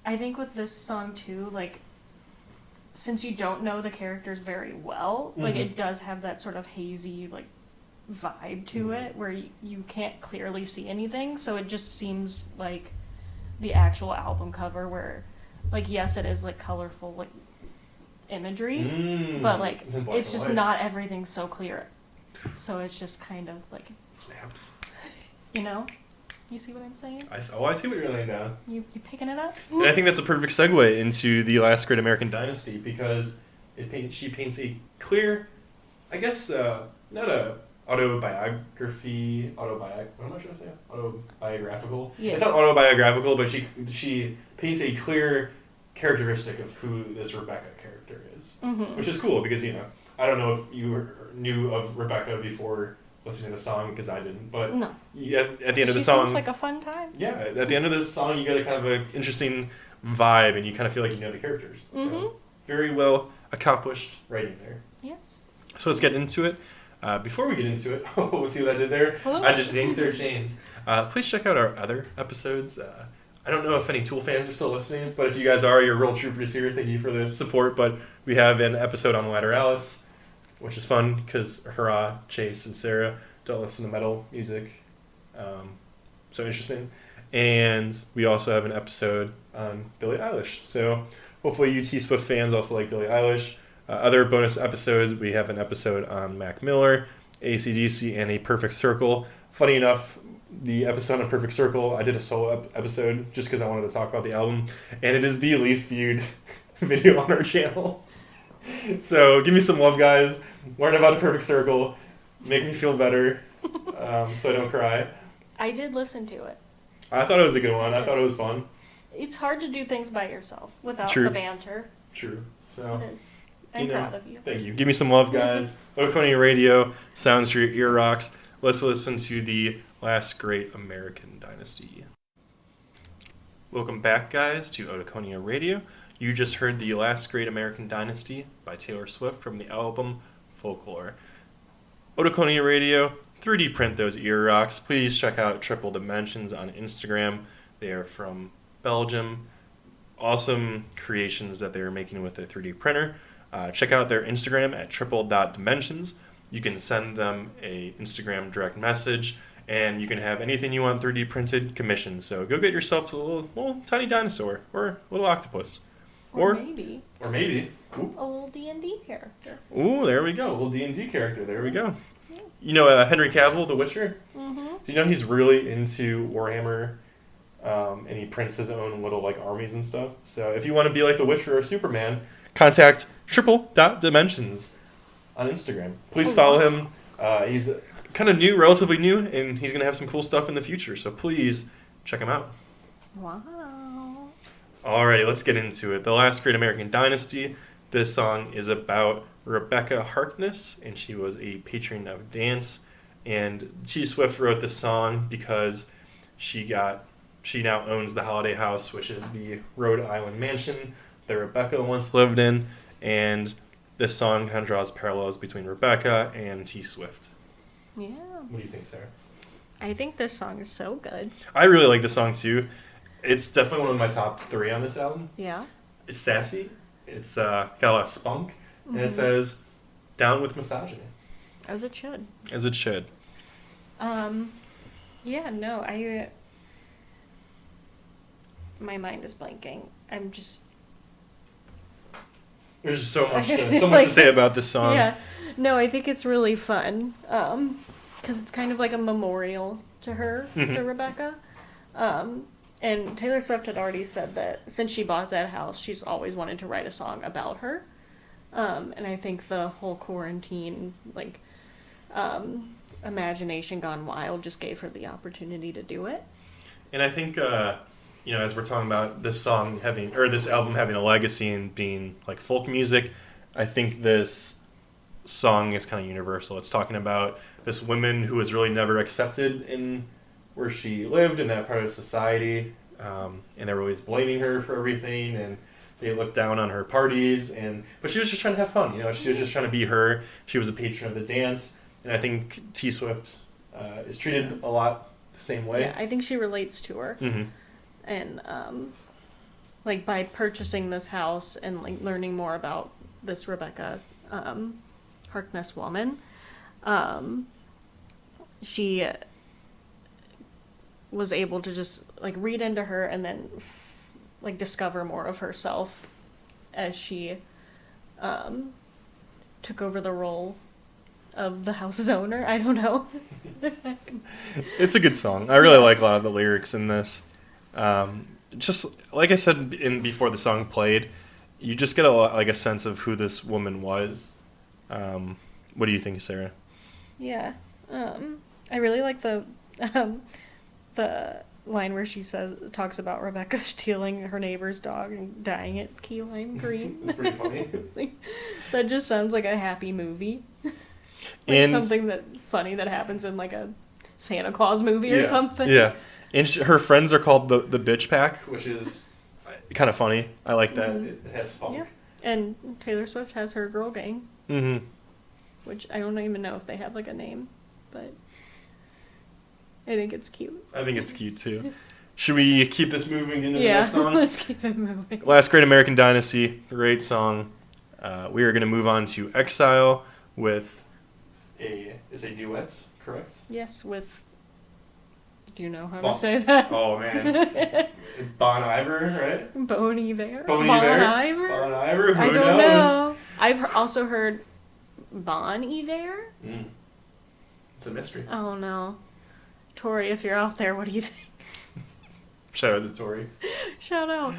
I think with this song too, like, since you don't know the characters very well, like it does have that sort of hazy like vibe to it where you can't clearly see anything, so it just seems like the actual album cover where, like, yes, it is like colorful like imagery, but like it's just not everything so clear, so it's just kind of like snaps. You know, you see what I'm saying? I see what you're laying down. You picking it up? And I think that's a perfect segue into the last great American dynasty, because she paints a clear, I guess, not a autobiography. What am I trying to say? Autobiographical. Yeah. It's not autobiographical, but she paints a clear characteristic of who this Rebecca character is, which is cool because I don't know if you knew of Rebecca before listening to the song, because I didn't, but at the end of the song, seems like a fun time. Yeah, at the end of this song, you get a kind of an interesting vibe, and you kind of feel like you know the characters. So very well accomplished writing there. Yes. So let's get into it. Before we get into it, see what I did there? Hello. I just yanked their chains. Please check out our other episodes. I don't know if any Tool fans are still listening, but if you guys are, you're real troopers here. Thank you for the support. But we have an episode on Lateralis, which is fun because Hurrah, Chase, and Sarah don't listen to metal music. So interesting. And we also have an episode on Billie Eilish. So hopefully you T-Swift fans also like Billie Eilish. Other bonus episodes, we have an episode on Mac Miller, AC/DC, and A Perfect Circle. Funny enough, the episode on Perfect Circle, I did a solo episode just because I wanted to talk about the album. And it is the least viewed video on our channel. So give me some love, guys. Learn about A Perfect Circle. Make me feel better so I don't cry. I did listen to it. I thought it was a good one. I thought it was fun. It's hard to do things by yourself without the banter. True. So it is. I'm proud of you. Thank you. Give me some love, guys. Otoconia Radio, sounds for your ear rocks. Let's listen to the last great American dynasty. Welcome back, guys, to Otoconia Radio. You just heard the last great American dynasty by Taylor Swift from the album Folklore. Otoconia Radio, 3D print those ear rocks. Please check out Triple Dimensions on Instagram. They are from Belgium. Awesome creations that they are making with a 3D printer. Check out their Instagram at triple.dimensions. You can send them a Instagram direct message, and you can have anything you want 3D printed commissioned. So go get yourself a little tiny dinosaur or a little octopus. Or maybe. Ooh. A little D&D character. Ooh, there we go. A little D&D character. There we go. You know Henry Cavill, The Witcher? Mm-hmm. Do you know he's really into Warhammer, and he prints his own little like armies and stuff? So if you want to be like The Witcher or Superman, contact triple.dimensions on Instagram. Please follow him. He's kind of new, relatively new, and he's going to have some cool stuff in the future. So please check him out. Wow. Alrighty, let's get into it. The Last Great American Dynasty. This song is about Rebecca Harkness, and she was a patron of dance. And T-Swift wrote this song because she now owns the Holiday House, which is the Rhode Island mansion that Rebecca once lived in. And this song kind of draws parallels between Rebecca and T-Swift. Yeah. What do you think, Sarah? I think this song is so good. I really like this song, too. It's definitely one of my top 3 on this album. Yeah. It's sassy. It's got a lot of spunk. And it says, down with misogyny. As it should. As it should. Yeah, no, my mind is blanking. I'm just... There's so much to say about this song. Yeah. No, I think it's really fun. because it's kind of like a memorial to her, to Rebecca. And Taylor Swift had already said that since she bought that house, she's always wanted to write a song about her. And I think the whole quarantine, like, imagination gone wild just gave her the opportunity to do it. And I think, as we're talking about this album having a legacy and being like folk music, I think this song is kind of universal. It's talking about this woman who was really never accepted in where she lived in that part of society, and they were always blaming her for everything, and they looked down on her parties, but she was just trying to have fun. She was just trying to be her. She was a patron of the dance, and I think T Swift is treated a lot the same way. Yeah, I think she relates to her, and like by purchasing this house and like learning more about this Rebecca Harkness woman, she was able to just like read into her and then like discover more of herself as she took over the role of the house's owner. I don't know. It's a good song. I really like a lot of the lyrics in this. Just like I said before the song played, you just get a sense of who this woman was. What do you think, Sarah? Yeah. I really like the line where she talks about Rebecca stealing her neighbor's dog and dyeing it key lime green. It's pretty funny. That just sounds like a happy movie. And something funny that happens in like a Santa Claus movie or something. Yeah. And her friends are called the Bitch Pack, which is kind of funny. I like that. It has spunk. Yeah. And Taylor Swift has her girl gang. Mm-hmm. Which I don't even know if they have like a name, but I think it's cute. I think it's cute too. Should we keep this moving into the next song? Let's keep it moving. Last Great American Dynasty, great song. We are going to move on to Exile with a duet, correct? Yes, with. Do you know how to say that? Oh man, Bon Iver, right? Bon Iver. Bon Iver. Bon Iver. Who knows? Know. I've also heard Bon Iver. It's a mystery. Oh no. Tori, if you're out there, what do you think? Shout out to Tori. Shout out.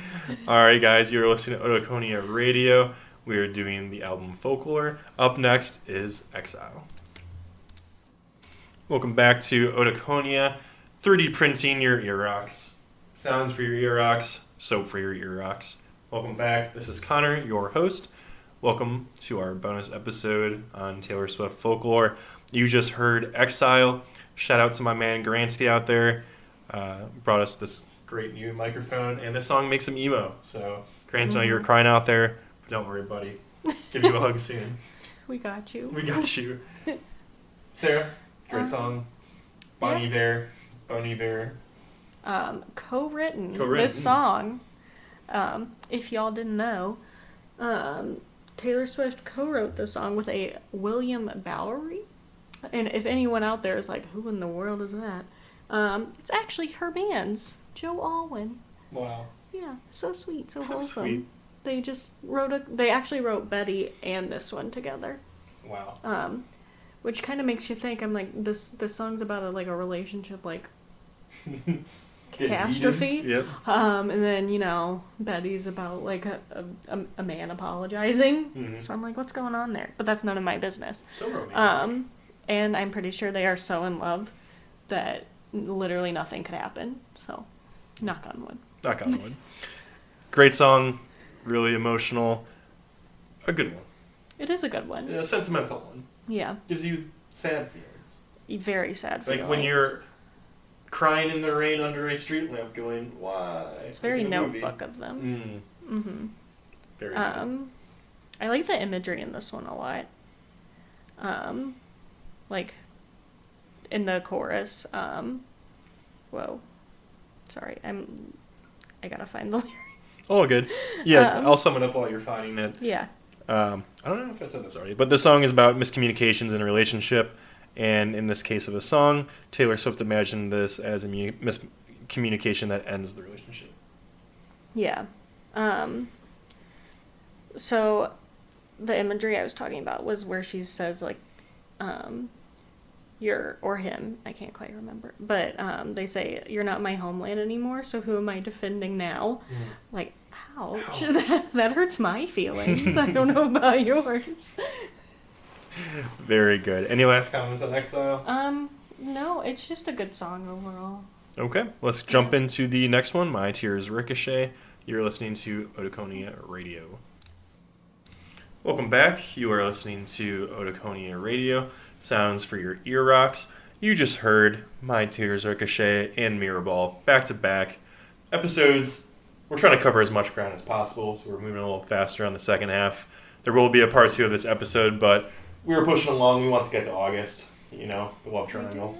All right, guys, you're listening to Otoconia Radio. We are doing the album Folklore. Up next is Exile. Welcome back to Otoconia. 3D printing your ear rocks. Sounds for your ear rocks, soap for your ear rocks. Welcome back. This is Connor, your host. Welcome to our bonus episode on Taylor Swift Folklore. You just heard Exile. Shout out to my man Grancy out there. Brought us this great new microphone, and this song makes him emo. So, Grancy, you're crying out there. Don't worry, buddy. Give you a hug soon. We got you. We got you. Sarah, great song. Bon Iver. Co-written. This song, if y'all didn't know, Taylor Swift co-wrote this song with a William Bowery. And if anyone out there is like, who in the world is that? It's actually her band's, Joe Alwyn. Wow. Yeah, so sweet, so wholesome. Sweet. They actually wrote Betty and this one together. Wow. Which kind of makes you think, I'm like, this song's about a relationship, like, catastrophe. Yep. And then, Betty's about, like, a man apologizing. Mm-hmm. So I'm like, what's going on there? But that's none of my business. So romantic. And I'm pretty sure they are so in love that literally nothing could happen. So, knock on wood. Knock on wood. Great song. Really emotional. A good one. It is a good one. A sentimental one. Yeah. Gives you sad feelings. Very sad feelings. Like when you're crying in the rain under a street lamp going, why? It's very Notebook of them. Mm-hmm. Very good. I like the imagery in this one a lot. Like, in the chorus, whoa. Sorry, I gotta find the lyrics. Oh, good. Yeah, I'll sum it up while you're finding it. Yeah. I don't know if I said this already, but the song is about miscommunications in a relationship, and in this case of a song, Taylor Swift imagined this as a miscommunication that ends the relationship. Yeah. So, the imagery I was talking about was where she says, like, or him, I can't quite remember, but they say, "You're not my homeland anymore, so who am I defending now?" Like, ouch. That hurts my feelings. I don't know about yours. Very good. Any last comments on Exile? No, it's just a good song overall. Okay, let's jump into the next one. My tier is Ricochet. You're listening to Otoconia Radio. Welcome back. You are listening to Otoconia Radio. Sounds for your ear rocks. You just heard My Tears, Ricochet, and Mirrorball back-to-back episodes. We're trying to cover as much ground as possible, so we're moving a little faster on the second half. There will be a part 2 of this episode, but we were pushing along. We want to get to August, the love triangle.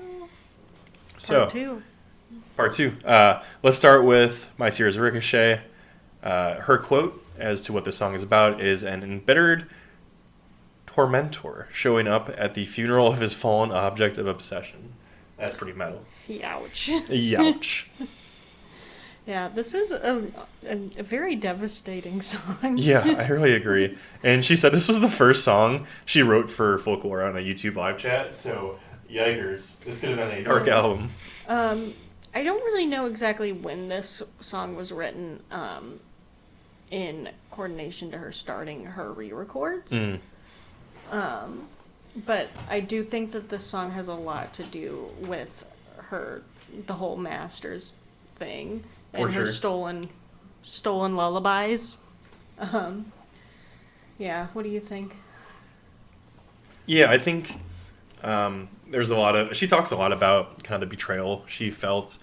Part 2. Let's start with My Tears, Ricochet. Her quote as to what this song is about is an embittered tormentor showing up at the funeral of his fallen object of obsession. That's pretty metal. Youch. Youch. Yeah, this is a very devastating song. Yeah, I really agree. And she said this was the first song she wrote for Folklore on a YouTube live chat, so yikers. This could have been a dark album. I don't really know exactly when this song was written in coordination to her starting her re-records. But I do think that this song has a lot to do with the whole Masters thing. And her stolen lullabies. Yeah, what do you think? Yeah, I think there's she talks a lot about kind of the betrayal she felt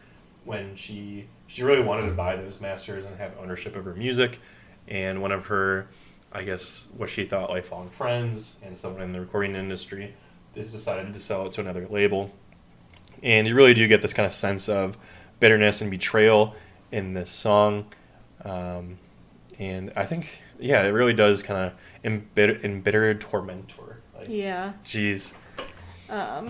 when she really wanted to buy those masters and have ownership of her music. And one of her, I guess, what she thought lifelong friends and someone in the recording industry just decided to sell it to another label. And you really do get this kind of sense of bitterness and betrayal in this song. And I think, yeah, it really does kind of embittered tormentor. Like, yeah. Jeez. I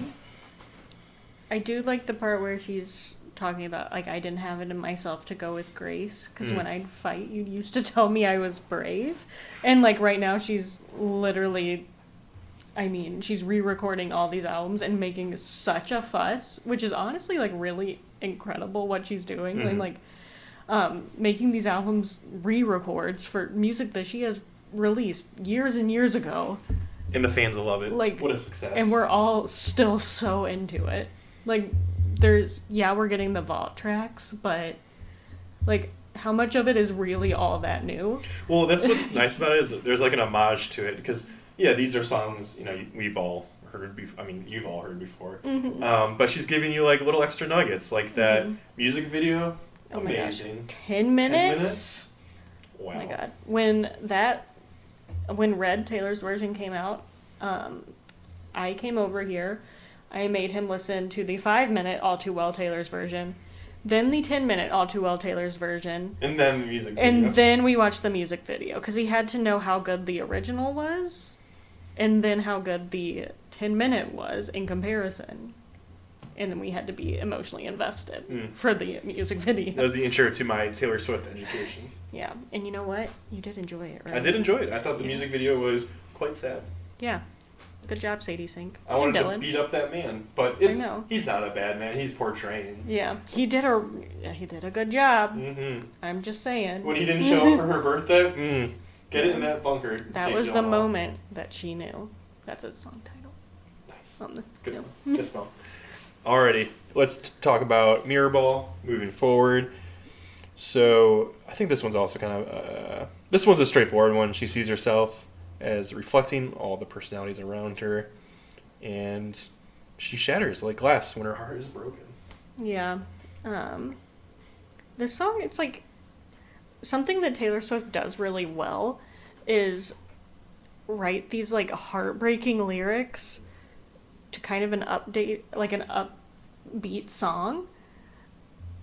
do like the part where she's talking about, like, I didn't have it in myself to go with grace, because when I'd fight, you used to tell me I was brave. And, like, right now she's literally, she's re-recording all these albums and making such a fuss, which is honestly, like, really incredible what she's doing. And, like, making these albums re-records for music that she has released years and years ago. And the fans love it. Like, what a success. And we're all still so into it. Like, we're getting the vault tracks, but, like, how much of it is really all that new? Well, that's what's nice about it, is there's, like, an homage to it, because, yeah, these are songs, we've all heard before. You've all heard before. But she's giving you, like, little extra nuggets, like that music video. Oh amazing. My gosh. 10 minutes? Wow. Oh my god. When Red, Taylor's version, came out, I came over here. I made him listen to the 5-minute All Too Well Taylor's version, then the 10-minute All Too Well Taylor's version. And then the music video. And then we watched the music video, because he had to know how good the original was, and then how good the 10-minute was in comparison. And then we had to be emotionally invested for the music video. That was the intro to my Taylor Swift education. Yeah, and you know what? You did enjoy it, right? I did enjoy it. I thought the music video was quite sad. Yeah. Good job, Sadie Sink. I wanted to beat up that man, but he's not a bad man. He's portraying. Yeah, he did a good job. I'm just saying. When he didn't show up for her birthday, get it in that bunker. That was the moment that she knew. That's a song title. Nice. Good. Good smell. Alrighty, let's talk about Mirrorball moving forward. So I think this one's also kind of this one's a straightforward one. She sees herself as reflecting all the personalities around her, and she shatters like glass when her heart is broken. Yeah. This song, it's like something that Taylor Swift does really well is write these like heartbreaking lyrics to kind of an upbeat song.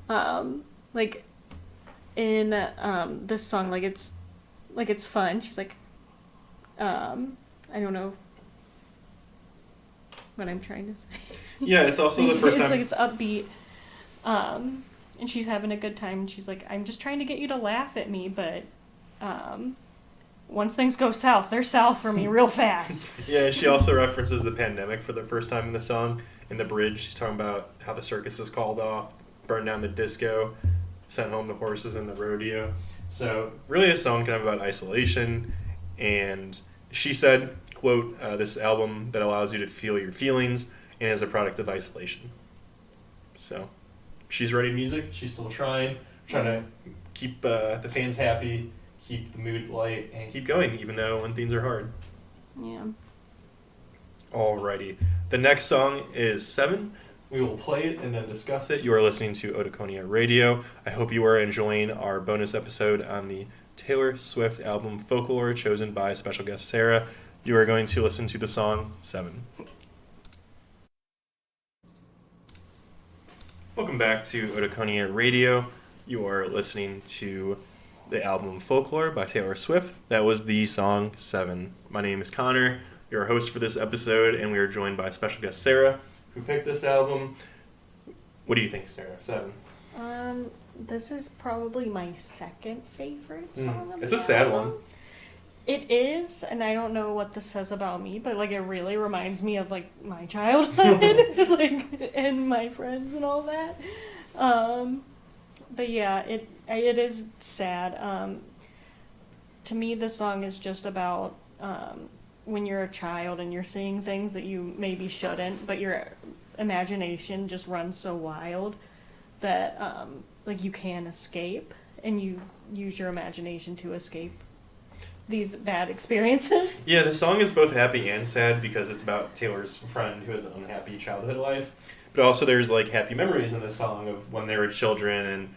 Like in this song, it's fun. She's like, I don't know what I'm trying to say. Yeah, it's also the first time. It's upbeat. And she's having a good time. And she's like, I'm just trying to get you to laugh at me, but once things go south, they're south for me real fast. Yeah, and she also references the pandemic for the first time in the song. In the bridge, she's talking about how the circus is called off, burned down the disco, sent home the horses in the rodeo. So really a song kind of about isolation. And she said, quote, this album that allows you to feel your feelings and is a product of isolation. So she's writing music. She's still trying to keep the fans happy, keep the mood light, and keep going, even though when things are hard. Yeah. Alrighty. The next song is 7. We will play it and then discuss it. You are listening to Otoconia Radio. I hope you are enjoying our bonus episode on the Taylor Swift album Folklore, chosen by special guest Sarah. You are going to listen to the song 7. Welcome back to Otoconia Radio. You are listening to the album Folklore by Taylor Swift. That was the song 7. My name is Connor, your host for this episode, and we are joined by special guest Sarah, who picked this album. What do you think, Sarah? 7. This is probably my second favorite song of It's the a sad album. one. It is, and I don't know what this says about me, but like it really reminds me of like my childhood, like and my friends and all that. But yeah, it is sad. To me, the song is just about when you're a child and you're seeing things that you maybe shouldn't, but your imagination just runs so wild that like you can escape, and you use your imagination to escape these bad experiences. Yeah, the song is both happy and sad because it's about Taylor's friend who has an unhappy childhood life. But also there's like happy memories in the song of when they were children and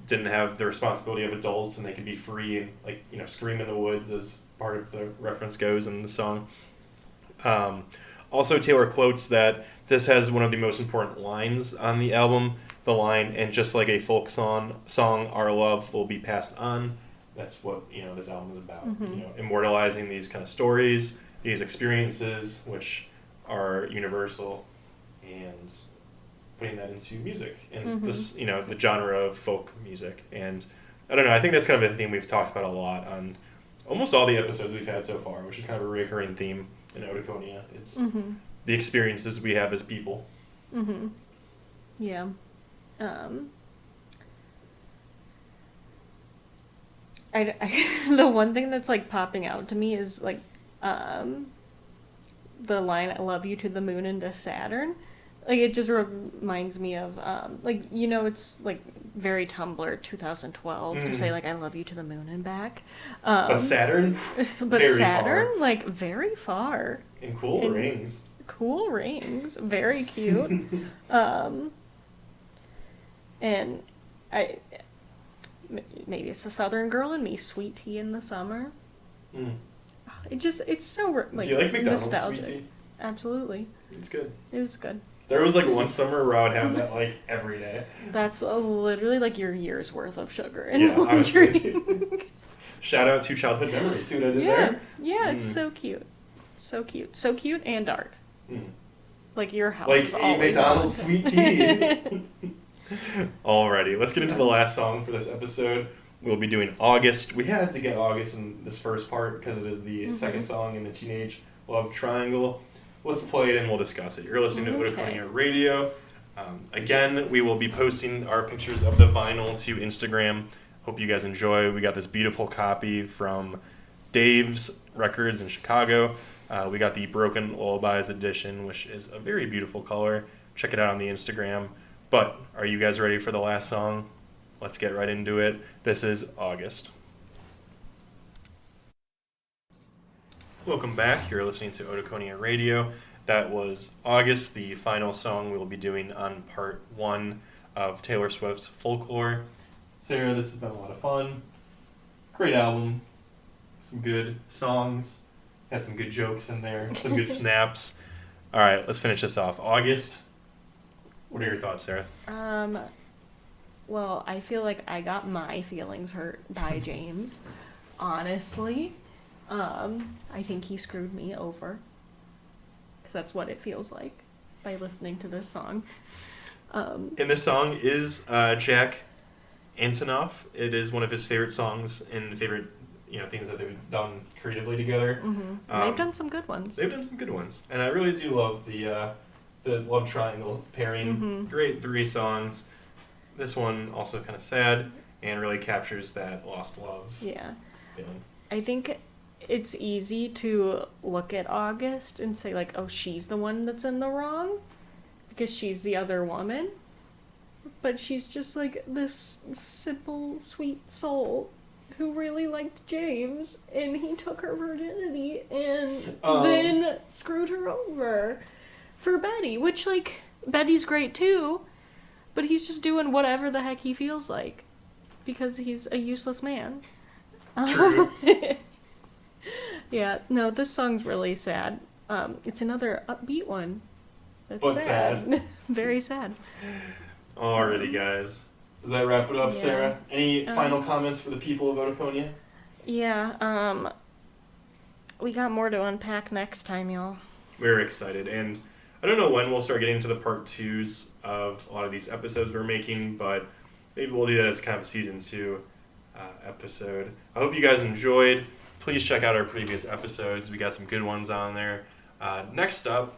didn't have the responsibility of adults and they could be free and like, you know, scream in the woods as part of the reference goes in the song. Also, Taylor quotes that this has one of the most important lines on the album. The line, and just like a folk song, our love will be passed on. That's what, you know, this album is about. Mm-hmm. You know, immortalizing these kind of stories, these experiences, which are universal, and putting that into music and this, you know, the genre of folk music. And I don't know, I think that's kind of a theme we've talked about a lot on almost all the episodes we've had so far, which is kind of a recurring theme in Otoconia. It's the experiences we have as people. Mm-hmm. Yeah. The one thing that's like popping out to me is like the line "I love you to the moon and to Saturn." Like it just reminds me of like, you know, it's like very Tumblr 2012 to say like "I love you to the moon and back." But Saturn, but very Saturn, far. like very far. And cool rings. Cool rings, very cute. And maybe it's the Southern girl in me, sweet tea in the summer. It's so like, do you like McDonald's nostalgic. sweet tea? Absolutely. It's good. It is good. There was like one summer where I would have that like every day. That's literally like your year's worth of sugar in Yeah, one honestly. drink. Shout out to childhood memories. See what I did Yeah, there? yeah, it's so cute. So cute. So cute and dark. Like your house Like is always McDonald's on. sweet tea. Alrighty, let's get into the last song for this episode. We'll be doing August. We had to get August in this first part because it is the second song in the Teenage Love Triangle. Let's play it and we'll discuss it. You're listening to Otoconia Radio. Again, we will be posting our pictures of the vinyl to Instagram. Hope you guys enjoy. We got this beautiful copy from Dave's Records in Chicago. We got the Broken Lullabies edition, which is a very beautiful color. Check it out on the Instagram. But are you guys ready for the last song? Let's get right into it. This is August. Welcome back. You're listening to Otoconia Radio. That was August, the final song we'll be doing on part 1 of Taylor Swift's Folklore. Sarah, this has been a lot of fun. Great album. Some good songs. Had some good jokes in there. Some good snaps. All right, let's finish this off. August. What are your thoughts, Sarah? Well, I feel like I got my feelings hurt by James. Honestly. I think he screwed me over. Because that's what it feels like by listening to this song. And this song is Jack Antonoff. It is one of his favorite songs and favorite things that they've done creatively together. They've done some good ones. They've done some good ones, and I really do love the love triangle pairing. Great 3 songs. This one also kind of sad and really captures that lost love. Yeah. Feeling. I think it's easy to look at August and say, like, oh, she's the one that's in the wrong because she's the other woman. But she's just, like, this simple, sweet soul who really liked James, and he took her virginity and then screwed her over for Betty, which, like, Betty's great, too, but he's just doing whatever the heck he feels like because he's a useless man. True. Yeah, no, this song's really sad. It's another upbeat one. That's But sad. Very sad. Alrighty, guys. Does that wrap it up, Yeah. Sarah? Any final comments for the people of Otoconia? Yeah, we got more to unpack next time, y'all. We're excited, and I don't know when we'll start getting to the part 2s of a lot of these episodes we're making, but maybe we'll do that as kind of a season 2 episode. I hope you guys enjoyed. Please check out our previous episodes. We got some good ones on there. Next up,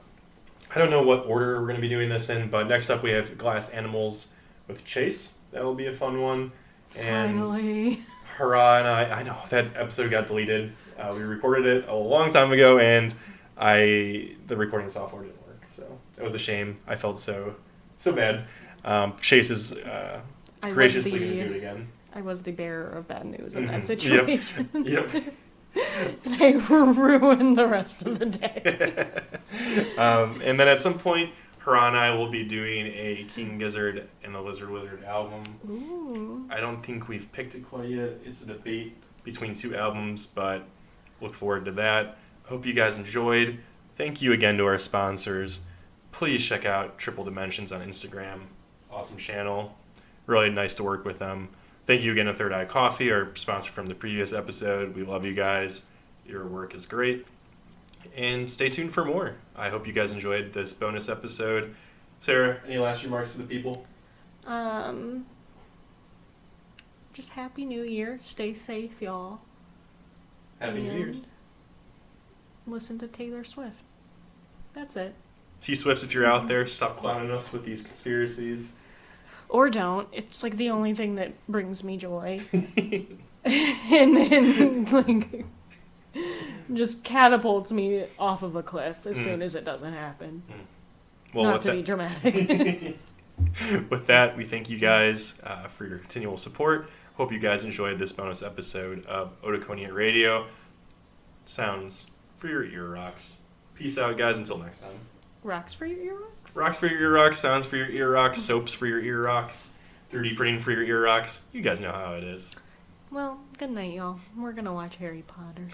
I don't know what order we're going to be doing this in, but next up we have Glass Animals with Chase. That will be a fun one. And Finally. Hurrah, and I know that episode got deleted. We recorded it a long time ago, and the recording software didn't work, so it was a shame. I felt so bad. Chase is graciously going to do it again. I was the bearer of bad news in that Yep. situation. Yep. And I ruined the rest of the day. And then at some point, Hurrah and I will be doing a King Gizzard and the Lizard Wizard album. Ooh. I don't think we've picked it quite yet. It's a debate between 2 albums, but look forward to that. Hope you guys enjoyed. Thank you again to our sponsors. Please check out Triple Dimensions on Instagram. Awesome channel. Really nice to work with them. Thank you again to Third Eye Coffee, our sponsor from the previous episode. We love you guys. Your work is great. And stay tuned for more. I hope you guys enjoyed this bonus episode. Sarah, any last remarks to the people? Just Happy New Year. Stay safe, y'all. Happy New And Year's. Listen to Taylor Swift. That's it. T-Swifts, if you're out there, stop clowning us with these conspiracies. Or don't. It's like the only thing that brings me joy. And then, like, just catapults me off of a cliff as soon as it doesn't happen. Well, Not to be dramatic. with that, we thank you guys for your continual support. Hope you guys enjoyed this bonus episode of Otoconia Radio. Sounds for your ear rocks. Peace out, guys. Until next time. Rocks for your ear rocks? Rocks for your ear rocks, sounds for your ear rocks, soaps for your ear rocks, 3D printing for your ear rocks. You guys know how it is. Well, good night, y'all. We're gonna watch Harry Potter.